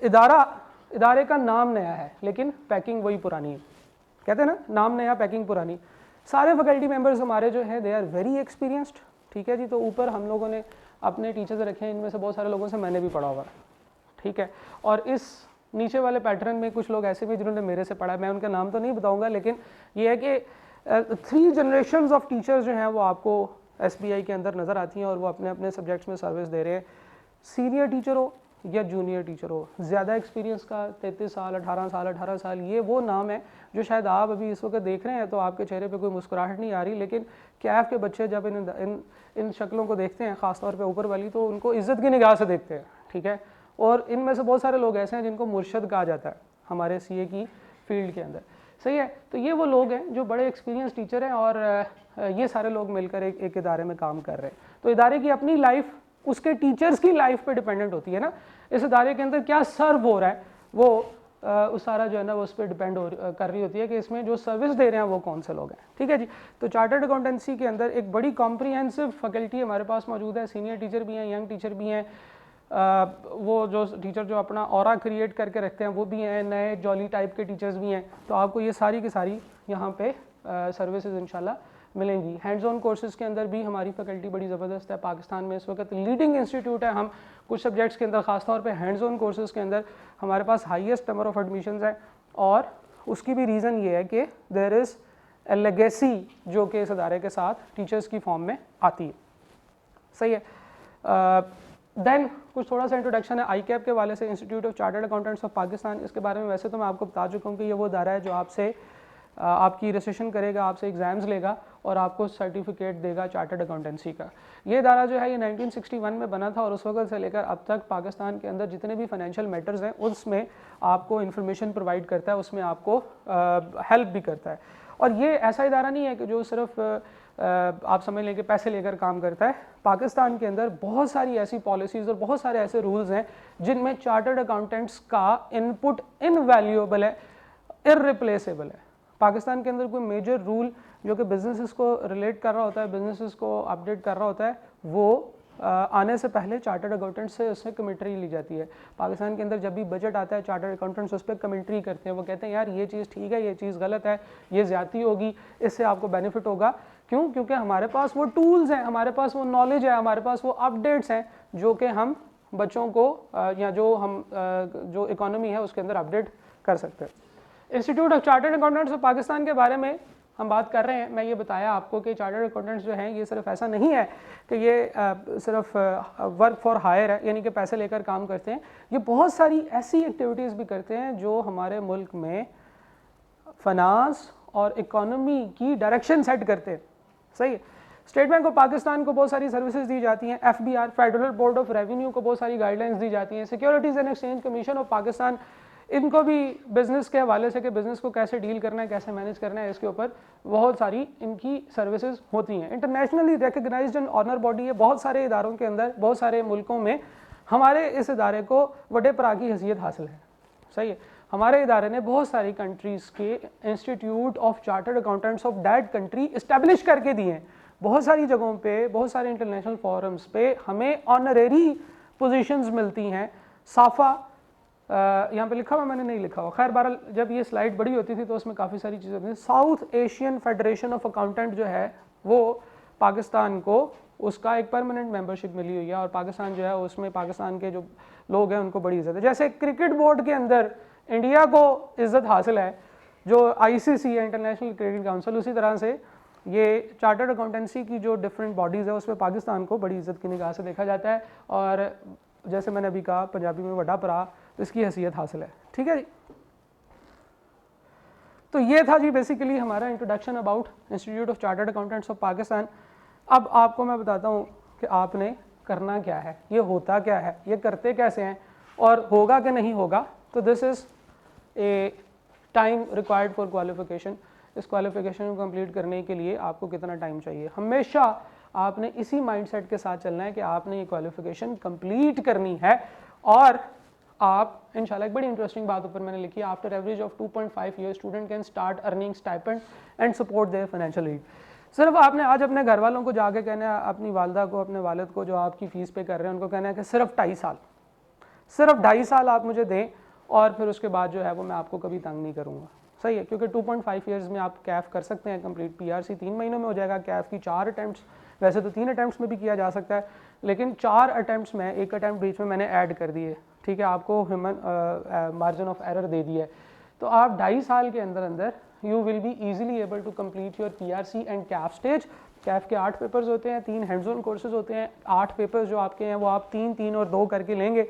इदारे का नाम नया है लेकिन पैकिंग वही पुरानी है। कहते हैं ना, नाम नया पैकिंग पुरानी। सारे फैकल्टी मेंबर्स हमारे जो हैं दे आर वेरी एक्सपीरियंस्ड, ठीक है जी। तो ऊपर हम लोगों ने अपने टीचर्स रखे हैं, इनमें से बहुत सारे लोगों से मैंने भी पढ़ा हुआ, ठीक है। और इस नीचे वाले पैटर्न में कुछ लोग ऐसे भी जिन्होंने मेरे से पढ़ा है, मैं उनका नाम तो नहीं बताऊंगा, लेकिन ये है कि 3 जनरेशन्स ऑफ टीचर्स जो हैं वो आपको SBI के अंदर नज़र आती हैं और वो अपने अपने सब्जेक्ट्स में सर्विस दे रहे हैं। सीनियर टीचर हो या जूनियर टीचर हो, ज़्यादा एक्सपीरियंस का 33 साल 18 साल, ये वो नाम है जो शायद आप अभी इस वक्त देख रहे हैं तो आपके चेहरे पे कोई मुस्कुराहट नहीं आ रही, लेकिन कैफ के बच्चे जब इन शक्लों को देखते हैं, ख़ासतौर पे ऊपर वाली, तो उनको इज़्ज़त की निगाह से देखते हैं, ठीक है। और इनमें से बहुत सारे लोग ऐसे हैं जिनको मुर्शद कहा जाता है हमारे CA की फील्ड के अंदर, सही है। तो ये वो लोग हैं जो बड़े एक्सपीरियंस टीचर हैं और ये सारे लोग मिलकर एक इदारे में काम कर रहे हैं। तो इदारे की अपनी लाइफ उसके टीचर्स की लाइफ पे डिपेंडेंट होती है ना, इस इदारे के अंदर क्या सर्व हो रहा है वो उस सारा जो है ना वो उस पर डिपेंड कर रही होती है कि इसमें जो सर्विस दे रहे हैं वो कौन से लोग हैं, ठीक है जी। तो चार्टर्ड अकाउंटेंसी के अंदर एक बड़ी कॉम्प्रिहेंसिव फैकल्टी हमारे पास मौजूद है। सीनियर टीचर भी हैं, यंग टीचर भी हैं, वो जो टीचर जो अपना ऑरा क्रिएट करके रखते हैं वो भी हैं, नए जॉली टाइप के टीचर्स भी हैं। तो आपको ये सारी की सारी यहाँ पे सर्विसेज इंशाल्लाह मिलेंगी। हैंड्स ऑन कोर्सेज़ के अंदर भी हमारी फैकल्टी बड़ी ज़बरदस्त है। पाकिस्तान में इस वक्त लीडिंग इंस्टीट्यूट है हम कुछ सब्जेक्ट्स के अंदर, ख़ासतौर पे हैंड्स ऑन कोर्सेज़ के अंदर हमारे पास हाईएस्ट नंबर ऑफ एडमिशन्स है। और उसकी भी रीज़न ये है कि देयर इज़ ए लेगेसी जो कि इस अदारे के साथ टीचर्स की फॉर्म में आती है, सही है। देन कुछ थोड़ा सा इंट्रोडक्शन है ICAP के वाले से, institute of chartered accountants of Pakistan. इसके बारे में वैसे तो मैं आपको बता चुका हूँ कि ये वो अदारा है जो आपसे आपकी रजिस्ट्रेशन करेगा, आपसे एग्ज़ाम्स लेगा और आपको सर्टिफिकेट देगा चार्टर्ड अकाउंटेंसी का। ये इदारा जो है ये 1961 में बना था और उस वक्त से लेकर अब तक पाकिस्तान के अंदर जितने भी फाइनेंशियल मैटर्स हैं उसमें आपको इन्फॉर्मेशन प्रोवाइड करता है, उसमें आपको हेल्प भी करता है। और ये ऐसा इदारा नहीं है कि जो सिर्फ आप समझ लें कि पैसे लेकर काम करता है। पाकिस्तान के अंदर बहुत सारी ऐसी पॉलिसीज़ और बहुत सारे ऐसे रूल्स हैं जिनमें चार्टर्ड अकाउंटेंट्स का इनपुट इनवैल्यूएबल है, इररिप्लेसेबल है। पाकिस्तान के अंदर कोई मेजर रूल जो कि बिजनेसेस को रिलेट कर रहा होता है, बिजनेसेस को अपडेट कर रहा होता है, वो आने से पहले चार्टर्ड अकाउंटेंट से उसमें कमेंट्री ली जाती है। पाकिस्तान के अंदर जब भी बजट आता है चार्टर्ड अकाउंटेंट्स उस पर कमेंट्री करते हैं, वो कहते हैं यार ये चीज़ ठीक है, ये चीज़ गलत है, ये ज़्यादती होगी, इससे आपको बेनिफिट होगा। क्यों? क्योंकि हमारे पास वो टूल्स हैं, हमारे पास वो नॉलेज है, हमारे पास वो अपडेट्स हैं जो कि हम बच्चों को या जो इकोनॉमी है उसके अंदर अपडेट कर सकते हैं। Institute of chartered accountants of Pakistan के बारे में हम बात कर रहे हैं। मैं ये बताया आपको कि चार्टर्ड अकाउंटेंट्स जो हैं ये सिर्फ ऐसा नहीं है कि ये सिर्फ वर्क फॉर हायर है, यानी कि पैसे लेकर काम करते हैं। ये बहुत सारी ऐसी एक्टिविटीज़ भी करते हैं जो हमारे मुल्क में फाइनेंस और इकोनॉमी की डायरेक्शन सेट करते हैं, सही है। स्टेट बैंक ऑफ पाकिस्तान को बहुत सारी सर्विसेज दी जाती हैं, FBR federal board of revenue को बहुत सारी गाइडलाइंस दी जाती हैं, securities and exchange commission of Pakistan इनको भी बिज़नेस के हवाले से कि बिज़नेस को कैसे डील करना है, कैसे मैनेज करना है, इसके ऊपर बहुत सारी इनकी सर्विसेज होती हैं। Internationally recognised and honour body है। बहुत सारे इदारों के अंदर, बहुत सारे मुल्कों में हमारे इस इदारे को बड़े परा की हैसियत हासिल है, सही है। हमारे इदारे ने बहुत सारी कंट्रीज़ के institute of chartered accountants of that country establish करके दिए हैं। बहुत सारी जगहों पे, बहुत सारे इंटरनेशनल फोरम्स पे हमें ऑनरेरी पोजीशंस मिलती हैं। साफा यहाँ पे लिखा हुआ, मैंने नहीं लिखा हुआ, खैर बहरहाल जब ये स्लाइड बड़ी होती थी तो उसमें काफ़ी सारी चीज़ें होती थी। South Asian federation of accountant जो है वो पाकिस्तान को उसका एक परमानेंट मेंबरशिप मिली हुई है और पाकिस्तान जो है उसमें पाकिस्तान के जो लोग हैं उनको बड़ी इज्जत है। जैसे क्रिकेट बोर्ड के अंदर इंडिया को इज्जत हासिल है जो ICC है, इंटरनेशनल क्रिकेट काउंसिल, उसी तरह से ये चार्टर्ड अकाउंटेंसी की जो डिफरेंट बॉडीज़ है उसमें पाकिस्तान को बड़ी इज्जत की निगाह से देखा जाता है और जैसे मैंने अभी कहा पंजाबी में वड्डा भरा, इसकी हैसियत हासिल है, ठीक है जी। तो ये था जी बेसिकली हमारा introduction about institute of chartered accountants of Pakistan. अब आपको मैं बताता हूँ कि आपने करना क्या है, ये होता क्या है, ये करते कैसे हैं और होगा कि नहीं होगा। तो this is a time required for qualification. इस क्वालिफिकेशन को कंप्लीट करने के लिए आपको कितना टाइम चाहिए। हमेशा आपने इसी माइंडसेट के साथ चलना है कि आपने ये क्वालिफिकेशन कंप्लीट करनी है और आप इंशाल्लाह, एक बड़ी इंटरेस्टिंग बात ऊपर मैंने लिखी है, after average of 2.5 year student can start earning stipend and support there financial need. सिर्फ आपने आज अपने घर वालों को जाके कहना है, अपनी वालदा को, अपने वालिद को जो आपकी फ़ीस पे कर रहे हैं, उनको कहना है कि सिर्फ 2.5 साल आप मुझे दें और फिर उसके बाद जो है वो मैं आपको कभी तंग नहीं करूँगा। सही है, क्योंकि 2.5 ईयर्स में आप कैफ कर सकते हैं कंप्लीट। PRC 3 महीनों में हो जाएगा। कैफ की 4 अटैम्प्ट्स, वैसे तो 3 अटैम्प्ट्स में भी किया जा सकता है, लेकिन 4 अटैम्प्ट्स में, एक अटैम्प्ट बीच में मैंने ऐड कर दिए, ठीक है, आपको ह्यूमन मार्जिन ऑफ एरर दे दिया है। तो आप 2.5 साल के अंदर अंदर you will be easily able to complete your PRC and CAF stage. CAF के 8 पेपर्स होते हैं, 3 हैंड्स ऑन कोर्सेज होते हैं। 8 पेपर्स जो आपके हैं वो आप 3, 3 और 2 करके लेंगे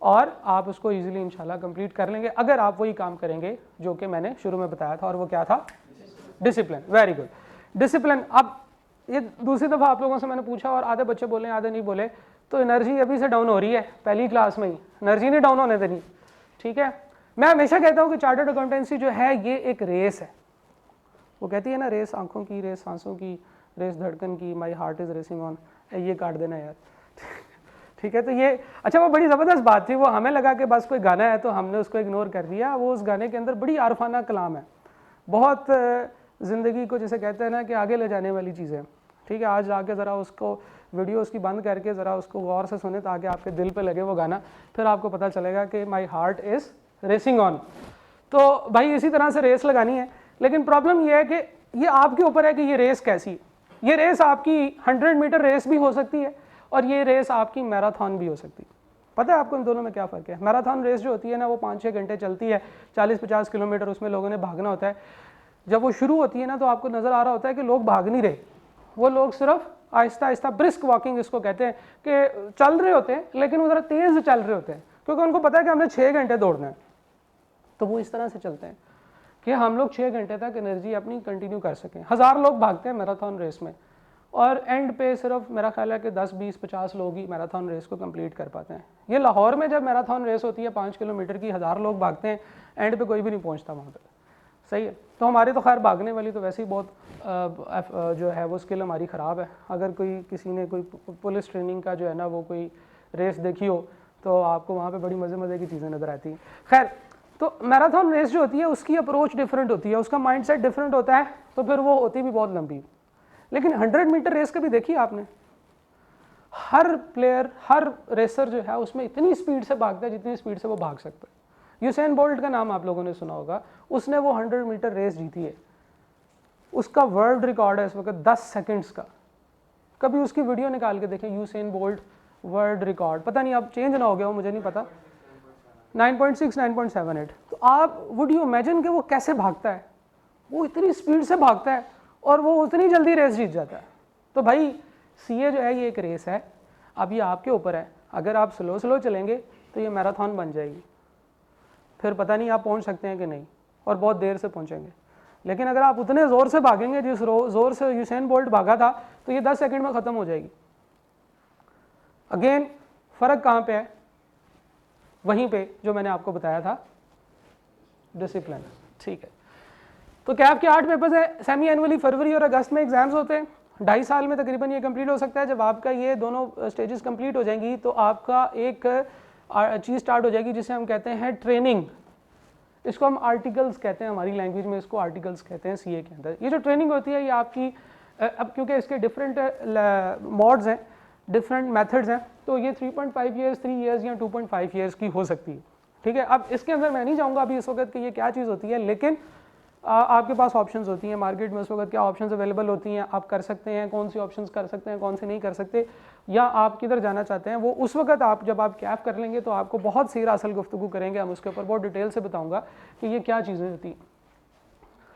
और आप उसको इजीली इंशाल्लाह कंप्लीट कर लेंगे, अगर आप वही काम करेंगे जो कि मैंने शुरू में बताया था। और वो क्या था? डिसिप्लिन। Very good, discipline. अब ये दूसरी दफ़ा आप लोगों से मैंने पूछा और आधे बच्चे बोले आधे नहीं बोले, तो एनर्जी अभी से डाउन हो रही है, पहली क्लास में ही एनर्जी नहीं डाउन होने देनी, ठीक है। मैं हमेशा कहता हूँ कि चार्टर्ड अकाउंटेंसी जो है ये एक रेस है। वो कहती है ना, रेस आंखों की, रेस सांसों की, रेस धड़कन की, my heart is racing on. ये काट देना यार, ठीक है। तो ये अच्छा, वो बड़ी ज़बरदस्त बात थी। वो हमें लगा कि बस कोई गाना है तो हमने उसको इग्नोर कर दिया। वो उस गाने के अंदर बड़ी आरफाना कलाम है, बहुत ज़िंदगी को जैसे कहते हैं ना कि आगे ले जाने वाली चीज़ें, ठीक है। आज जाके ज़रा उसको वीडियो उसकी बंद करके ज़रा उसको गौर से सुने ताकि आपके दिल पे लगे वो गाना, फिर आपको पता चलेगा कि my heart is racing on. तो भाई इसी तरह से रेस लगानी है, लेकिन प्रॉब्लम ये है कि ये आपके ऊपर है कि ये रेस कैसी। ये रेस आपकी 100 मीटर रेस भी हो सकती है और ये रेस आपकी मैराथन भी हो सकती है। पता है आपको इन दोनों में क्या फ़र्क है? मैराथन रेस जो होती है ना वो 5-6 घंटे चलती है, 40-50 किलोमीटर उसमें लोगों ने भागना होता है। जब वो शुरू होती है ना तो आपको नज़र आ रहा होता है कि लोग भाग नहीं रहे, वो लोग सिर्फ आहिस्ता आहिस्ता ब्रिस्क वॉकिंग इसको कहते हैं कि चल रहे होते हैं, लेकिन वो ज़रा तेज़ चल रहे होते हैं क्योंकि उनको पता है कि हमने 6 घंटे दौड़ना है। तो वो इस तरह से चलते हैं कि हम लोग 6 घंटे तक एनर्जी अपनी कंटिन्यू कर सकें। 1000 लोग भागते हैं मैराथन रेस में और एंड पे सिर्फ मेरा ख्याल है कि 10, 20, 50 लोग ही मैराथन रेस को कंप्लीट कर पाते हैं। ये लाहौर में जब मैराथन रेस होती है 5 किलोमीटर की, 1000 लोग भागते हैं, एंड पे कोई भी नहीं पहुंचता वहाँ पे। सही है। तो हमारे तो खैर भागने वाली तो वैसे ही बहुत जो है वो स्किल हमारी ख़राब है। अगर कोई किसी ने कोई पुलिस ट्रेनिंग का जो है ना वो कोई रेस देखी हो तो आपको वहाँ पे बड़ी मज़े की चीज़ें नज़र आती हैं। खैर, तो मैराथन रेस जो होती है उसकी अप्रोच डिफरेंट होती है, उसका माइंडसेट डिफरेंट होता है, तो फिर वो होती भी बहुत लंबी। लेकिन 100 मीटर रेस कभी देखी आपने? हर प्लेयर, हर रेसर जो है उसमें इतनी स्पीड से भागता है जितनी स्पीड से वो भाग सकता है। यूसेन बोल्ट का नाम आप लोगों ने सुना होगा, उसने वो 100 मीटर रेस जीती है। उसका वर्ल्ड रिकॉर्ड है इस वक्त 10 सेकंड्स का। कभी उसकी वीडियो निकाल के देखें, यूसेन बोल्ट वर्ल्ड रिकॉर्ड, पता नहीं अब चेंज ना हो गया हो, मुझे नहीं पता, 9.6, 9.78। तो आप वुड यू इमेजिन कि वो कैसे भागता है? वो इतनी स्पीड से भागता है और वो उतनी जल्दी रेस जीत जाता है। तो भाई सीए जो है ये एक रेस है, अब ये आपके ऊपर है। अगर आप स्लो चलेंगे तो ये मैराथन बन जाएगी, फिर पता नहीं आप पहुंच सकते हैं कि नहीं, और बहुत देर से पहुंचेंगे। लेकिन अगर आप उतने ज़ोर से भागेंगे जिस ज़ोर से यूसेन बोल्ट भागा था, तो ये 10 सेकंड में ख़त्म हो जाएगी। अगेन फ़र्क कहाँ पे है? वहीं पे जो मैंने आपको बताया था, डिसिप्लिन, ठीक है। तो कैफ के 8 पेपर्स है, सेमी एनुअली फरवरी और अगस्त में एग्जाम्स होते हैं। 2.5 साल में तकरीबन ये कंप्लीट हो सकता है। जब आपका ये दोनों स्टेजेस कंप्लीट हो जाएंगी तो आपका एक चीज़ स्टार्ट हो जाएगी जिसे हम कहते हैं ट्रेनिंग। इसको हम आर्टिकल्स कहते हैं, हमारी लैंग्वेज में इसको आर्टिकल्स कहते हैं सीए के अंदर। ये जो ट्रेनिंग होती है ये आपकी अब क्योंकि इसके डिफरेंट मोड्स हैं, डिफरेंट मेथड्स हैं, तो ये 3.5 ईयर्स, 3 ईयर्स या 2.5 ईयर्स की हो सकती है, ठीक है। अब इसके अंदर मैं नहीं जाऊँगा अभी इस वक्त कि ये क्या चीज़ होती है, लेकिन आपके पास ऑप्शंस होती हैं मार्केट में उस वक्त, क्या ऑप्शंस अवेलेबल होती हैं, आप कर सकते हैं, कौन सी ऑप्शंस कर सकते हैं, कौन से नहीं कर सकते, या आप किधर जाना चाहते हैं, वो उस वक्त आप जब आप कैफ कर लेंगे तो आपको बहुत सी असल गुफ्तगू करेंगे हम उसके ऊपर, बहुत डिटेल से बताऊंगा कि ये क्या चीज़ें होती हैं,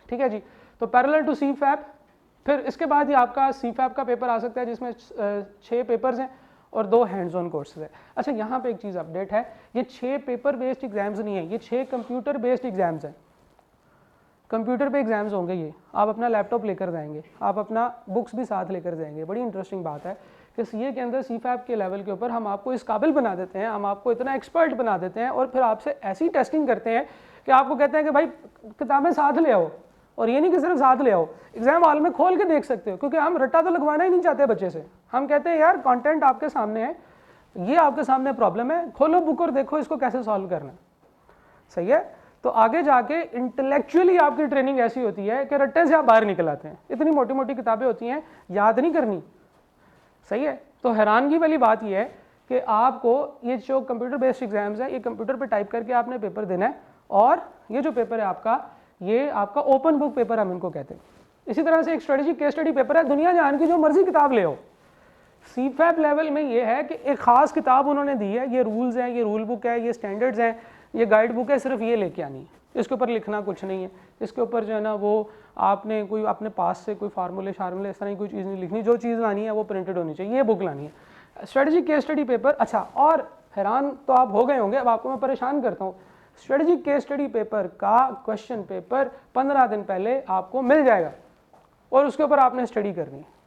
ठीक है जी। तो पैरेलल टू CFAP, फिर इसके बाद ही आपका CFAP का पेपर आ सकता है जिसमें 6 पेपर्स हैं और 2 हैंड्स ऑन कोर्सेज है। अच्छा, यहाँ पे एक चीज़ अपडेट है, ये 6 पेपर बेस्ड एग्जाम्स नहीं है, ये 6 कंप्यूटर बेस्ड एग्जाम्स हैं। कंप्यूटर पे एग्जाम्स होंगे ये, आप अपना लैपटॉप लेकर जाएंगे, आप अपना बुक्स भी साथ लेकर जाएंगे। बड़ी इंटरेस्टिंग बात है कि सीए के अंदर CFAP के लेवल के ऊपर हम आपको इस काबिल बना देते हैं, हम आपको इतना एक्सपर्ट बना देते हैं और फिर आपसे ऐसी टेस्टिंग करते हैं कि आपको कहते हैं कि भाई किताबें साथ ले आओ, और ये नहीं कि सिर्फ साथ ले आओ, एग्जाम हॉल में खोल के देख सकते हो, क्योंकि हम रट्टा तो लगवाना ही नहीं चाहते बच्चे से। हम कहते हैं यार कंटेंट आपके सामने है, ये आपके सामने प्रॉब्लम है, खोलो बुक और देखो इसको कैसे सॉल्व करना है। सही है। तो आगे जाके इंटेलेक्चुअली आपकी ट्रेनिंग ऐसी होती है कि रट्टे से आप बाहर निकल आते हैं। इतनी मोटी मोटी किताबें होती हैं, याद नहीं करनी, सही है। तो हैरानगी वाली बात यह है कि आपको ये जो कंप्यूटर बेस्ड एग्जाम्स हैं, ये कंप्यूटर पे टाइप करके आपने पेपर देना है, और ये जो पेपर है आपका, ये आपका ओपन बुक पेपर हम इनको कहते हैं। इसी तरह से एक स्ट्रेटेजी केस स्टडी पेपर है, दुनिया जहान की जो मर्जी किताब ले हो। CFAP लेवल में ये है कि एक खास किताब उन्होंने दी है, ये रूल्स हैं, ये रूल बुक है, ये स्टैंडर्ड्स हैं, ये गाइड बुक है, सिर्फ ये लेके आनी है, इसके ऊपर लिखना कुछ नहीं है। इसके ऊपर जो है ना वो आपने कोई अपने पास से कोई फार्मूले शार्मूले इस तरह की कोई चीज़ नहीं लिखनी, जो चीज़ लानी है वो प्रिंटेड होनी चाहिए, ये बुक लानी है। स्ट्रेटेजी केस स्टडी पेपर, अच्छा, और हैरान तो आप हो गए होंगे, अब आपको मैं परेशान करता हूँ। स्ट्रेटेजी केस स्टडी पेपर का क्वेश्चन पेपर 15 दिन पहले आपको मिल जाएगा, और उसके ऊपर आपने स्टडी करनी है।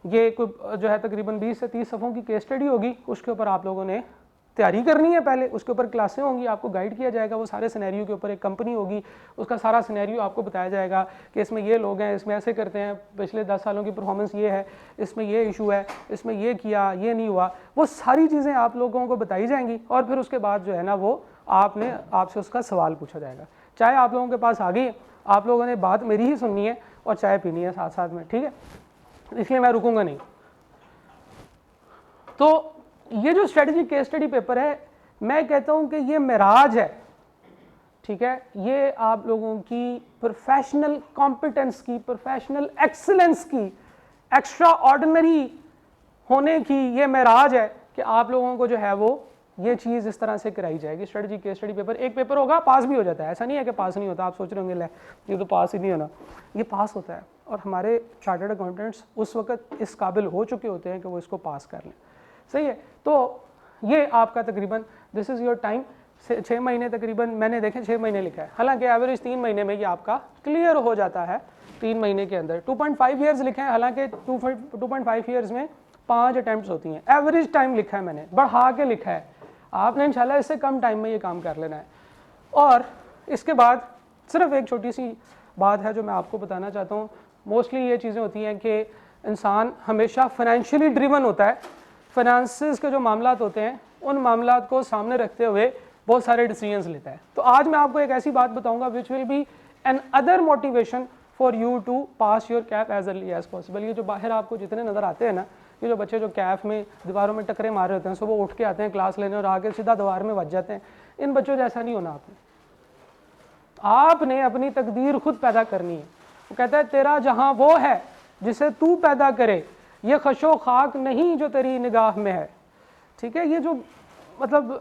ये कोई जो है तकरीबन 20 से 30 सफ़ों की केस स्टडी होगी, उसके ऊपर आप लोगों ने तैयारी करनी है पहले, उसके ऊपर क्लासें होंगी, आपको गाइड किया जाएगा, वो सारे सिनेरियो के ऊपर एक कंपनी होगी, उसका सारा सिनेरियो आपको बताया जाएगा कि इसमें ये लोग हैं, इसमें ऐसे करते हैं, पिछले 10 सालों की परफॉर्मेंस ये है, इसमें ये इशू है, इसमें ये किया, ये नहीं हुआ, वो सारी चीज़ें आप लोगों को बताई जाएंगी। और फिर उसके बाद जो है ना वो आपसे उसका सवाल पूछा जाएगा। चाय आप लोगों के पास आ गई, आप लोगों ने बात मेरी ही सुननी है और चाय पीनी है साथ साथ में, ठीक है, इसलिए मैं रुकूंगा नहीं। तो ये जो स्ट्रेटेजी केस स्टडी पेपर है, मैं कहता हूं कि ये मिराज है, ठीक है, ये आप लोगों की प्रोफेशनल कॉम्पिटेंस की, प्रोफेशनल एक्सीलेंस की, एक्स्ट्रा ऑर्डिनरी होने की ये मिराज है कि आप लोगों को जो है वो ये चीज़ इस तरह से कराई जाएगी। स्ट्रेटेजी केस स्टडी पेपर, एक पेपर होगा, पास भी हो जाता है, ऐसा नहीं है कि पास नहीं होता। आप सोच रहे होंगे ले ये तो पास ही नहीं होना, ये पास होता है, और हमारे चार्टर्ड अकाउंटेंट्स उस वक्त इस काबिल हो चुके होते हैं कि वो इसको पास कर लें, सही है। तो ये आपका तकरीबन दिस इज़ योर टाइम, 6 महीने तकरीबन मैंने देखे 6 महीने लिखा है, हालांकि एवरेज 3 महीने में ये आपका क्लियर हो जाता है, 3 महीने के अंदर। 2.5 ईयर्स लिखे हैं, हालांकि 2.5 ईयर्स में 5 अटैम्प्ट्स होती हैं, एवरेज टाइम लिखा है मैंने, बढ़ा के लिखा है, आपने इंशाल्लाह इससे कम टाइम में ये काम कर लेना है। और इसके बाद सिर्फ एक छोटी सी बात है जो मैं आपको बताना चाहता हूँ। मोस्टली ये चीज़ें होती हैं कि इंसान हमेशा फाइनेंशियली ड्रिवन होता है, फाइनेंसेस के जो मामलात होते हैं उन मामलात को सामने रखते हुए बहुत सारे डिसीजंस लेता है। तो आज मैं आपको एक ऐसी बात बताऊंगा which will be another motivation for you to pass your CAF as early as possible. ये जो बाहर आपको जितने नज़र आते हैं ना, ये जो बच्चे जो कैफ में दीवारों में टकरे मार रहे होते हैं, सुबह उठ के आते हैं क्लास लेने और आगे सीधा दीवार में बच जाते हैं, इन बच्चों जैसा नहीं होना आपने अपनी तकदीर खुद पैदा करनी है। वो कहता है तेरा जहां वो है जिसे तू पैदा करे, ये खशो खाक नहीं जो तेरी निगाह में है, ठीक है। ये जो मतलब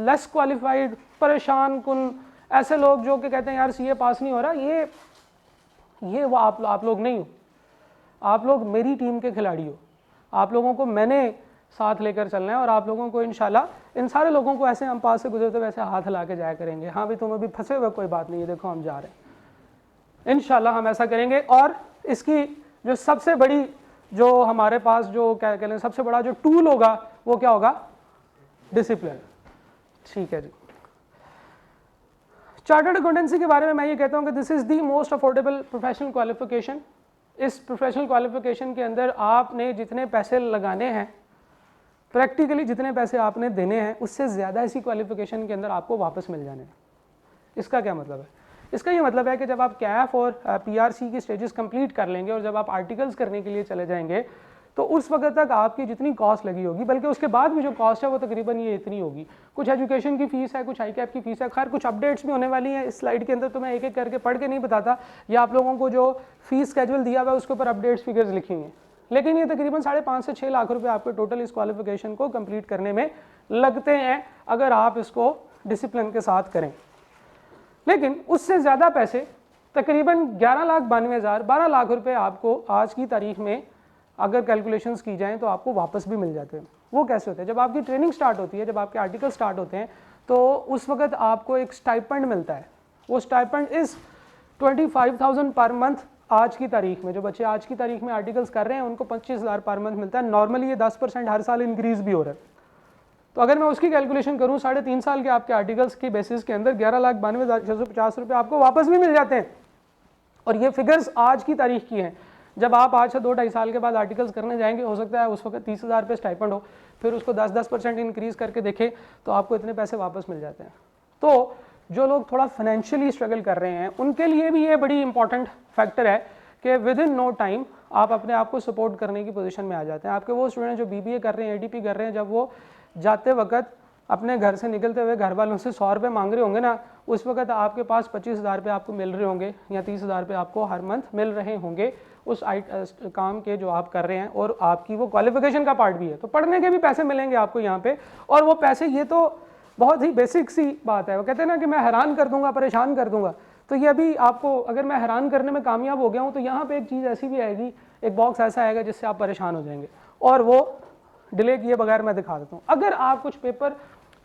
लेस क्वालिफाइड, परेशान कुन ऐसे लोग जो कि कहते हैं यार सीए पास नहीं हो रहा, ये वो आप लोग नहीं हो, आप लोग मेरी टीम के खिलाड़ी हो, आप लोगों को मैंने साथ लेकर चलना है, और आप लोगों को इंशाल्लाह इन सारे लोगों को ऐसे हम पास से गुजरते वैसे हाथ हिला के जाया करेंगे। हाँ भी तुम अभी फंसे हुए, कोई बात नहीं है, देखो हम जा रहे हैं, इंशाल्लाह हम ऐसा करेंगे। और इसकी जो सबसे बड़ी जो हमारे पास जो क्या कहते हैं सबसे बड़ा जो टूल होगा वो क्या होगा, डिसिप्लिन, ठीक है जी। चार्टर्ड अकाउंटेंसी के बारे में मैं ये कहता हूँ कि this is the most affordable professional qualification. इस प्रोफेशनल क्वालिफिकेशन के अंदर आपने जितने पैसे लगाने हैं, प्रैक्टिकली जितने पैसे आपने देने हैं, उससे ज़्यादा इसी क्वालिफिकेशन के अंदर आपको वापस मिल जाने हैं। इसका क्या मतलब है? इसका ये मतलब है कि जब आप कैफ और पीआरसी की स्टेजेस कंप्लीट कर लेंगे और जब आप आर्टिकल्स करने के लिए चले जाएंगे, तो उस वक्त तक आपकी जितनी कॉस्ट लगी होगी, बल्कि उसके बाद भी जो कॉस्ट है वो तकरीबन ये इतनी होगी। कुछ एजुकेशन की फ़ीस है, कुछ ICAP की फ़ीस है, खैर कुछ अपडेट्स भी होने वाली हैं इस स्लाइड के अंदर, तो मैं एक एक करके पढ़ के नहीं बताता, या आप लोगों को जो फ़ीस स्केड्यूल दिया हुआ है उसके ऊपर अपडेट्स फिगर्स लिखी हुई हैं, लेकिन ये तकरीबन 5.5 से 6 लाख रुपए आपके टोटल इस क्वालिफिकेशन को कंप्लीट करने में लगते हैं, अगर आप इसको डिसिप्लिन के साथ करें। लेकिन उससे ज़्यादा पैसे तकरीबन 11,92,000 12 लाख रुपए आपको आज की तारीख में अगर कैलकुलेशंस की जाएं तो आपको वापस भी मिल जाते हैं। वो कैसे होते हैं? जब आपकी ट्रेनिंग स्टार्ट होती है, जब आपके आर्टिकल स्टार्ट होते हैं, तो उस वक्त आपको एक स्टाइपेंड मिलता है। वो स्टाइपेंड इज़ 25,000 पर मंथ। आज की तारीख में जो बच्चे आज की तारीख में आर्टिकल्स कर रहे हैं उनको 25,000 पर मंथ मिलता है। नॉर्मली ये 10% हर साल इंक्रीज़ भी हो रहा है। तो अगर मैं उसकी कैलकुलेशन करूँ, 3.5 साल के आपके आर्टिकल्स के बेसिस के अंदर 11,92,650 रुपये आपको वापस भी मिल जाते हैं। और ये फिगर्स आज की तारीख की हैं। जब आप आज से 2-2.5 साल के बाद आर्टिकल्स करने जाएंगे, हो सकता है उस वक्त 30,000 रुपये स्टाइपेंड हो, फिर उसको 10% इंक्रीज़ करके देखें तो आपको इतने पैसे वापस मिल जाते हैं। तो जो लोग थोड़ा फाइनेंशियली स्ट्रगल कर रहे हैं उनके लिए भी ये बड़ी इंपॉर्टेंट फैक्टर है कि विद इन नो टाइम आप अपने आप को सपोर्ट करने की पोजीशन में आ जाते हैं। आपके वो स्टूडेंट जो BBA कर रहे हैं, ADP कर रहे हैं, जब वो जाते वक्त अपने घर से निकलते हुए घर वालों से 100 रुपये मांग रहे होंगे ना, उस वक्त आपके पास 25,000 रुपये आपको मिल रहे होंगे या 30,000 रुपये आपको हर मंथ मिल रहे होंगे उस काम के जो आप कर रहे हैं, और आपकी वो क्वालिफिकेशन का पार्ट भी है, तो पढ़ने के भी पैसे मिलेंगे आपको यहाँ पे। और वो पैसे, ये तो बहुत ही बेसिक सी बात है, वो कहते हैं ना कि मैं हैरान कर दूंगा, परेशान कर दूंगा, तो ये अभी आपको अगर मैं हैरान करने में कामयाब हो गया हूँ तो यहाँ पे एक चीज़ ऐसी भी आएगी, एक बॉक्स ऐसा आएगा जिससे आप परेशान हो जाएंगे, और वो डिले किए बगैर मैं दिखा देता हूँ। अगर आप कुछ पेपर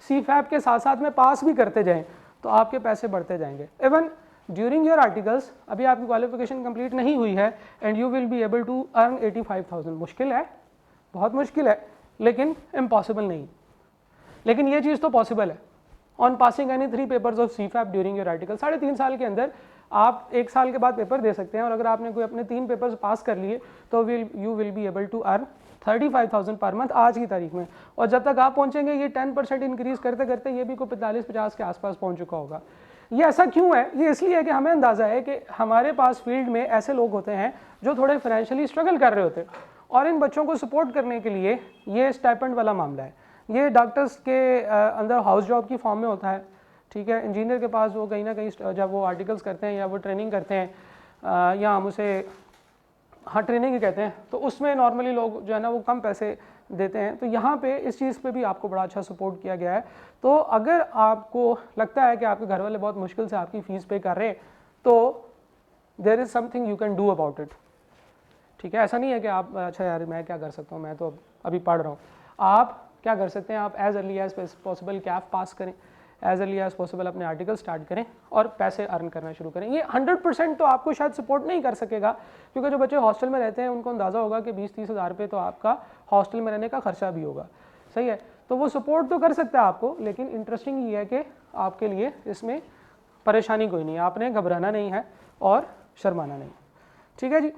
CFAP के साथ साथ में पास भी करते जाएं तो आपके पैसे बढ़ते जाएंगे। इवन ड्यूरिंग योर आर्टिकल्स, अभी आपकी क्वालिफिकेशन कंप्लीट नहीं हुई है and you will be able to earn 85,000। मुश्किल है, बहुत मुश्किल है, लेकिन इम्पॉसिबल नहीं। लेकिन ये चीज़ तो पॉसिबल है। On passing any 3 papers of CFAP during your article, 3.5 साल के अंदर आप 1 साल के बाद पेपर दे सकते हैं, और अगर आपने कोई अपने 3 पेपर्स पास कर लिए तो you will be able to earn 35,000 per month आज की तारीख में। और जब तक आप पहुंचेंगे ये 10% इंक्रीज करते करते ये भी कोई 45-50 के आसपास पहुंच चुका होगा। ये ऐसा क्यों है? ये इसलिए है कि हमें अंदाज़ा है कि हमारे पास फील्ड में ऐसे लोग होते हैं जो थोड़े फाइनेंशियली स्ट्रगल कर रहे होते हैं, और इन बच्चों को सपोर्ट करने के लिए ये स्टाइपेंड वाला मामला है। ये डॉक्टर्स के अंदर हाउस जॉब की फॉर्म में होता है, ठीक है। इंजीनियर के पास वो कहीं ना कहीं जब वो आर्टिकल्स करते हैं या वो ट्रेनिंग करते हैं, या हम उसे ट्रेनिंग ही कहते हैं, तो उसमें नॉर्मली लोग जो है ना वो कम पैसे देते हैं। तो यहाँ पे इस चीज़ पे भी आपको बड़ा अच्छा सपोर्ट किया गया है। तो अगर आपको लगता है कि आपके घर वाले बहुत मुश्किल से आपकी फ़ीस पे कर रहे हैं, तो there is something you can do about it, ठीक है। ऐसा नहीं है कि आप अच्छा यार मैं क्या कर सकता हूँ, मैं तो अभी पढ़ रहा हूँ। आप क्या कर सकते हैं, आप as early as possible CAF pass करें, एज अर्ली एज पॉसिबल अपने आर्टिकल स्टार्ट करें और पैसे अर्न करना शुरू करें। ये 100% तो आपको शायद सपोर्ट नहीं कर सकेगा, क्योंकि जो बच्चे हॉस्टल में रहते हैं उनको अंदाज़ा होगा कि 20-30 हज़ार रुपये तो आपका हॉस्टल में रहने का खर्चा भी होगा, सही है। तो वो सपोर्ट तो कर सकता है आपको, लेकिन इंटरेस्टिंग ये है कि आपके लिए इसमें परेशानी कोई नहीं है, आपने घबराना नहीं है और शर्माना नहीं, ठीक है जी।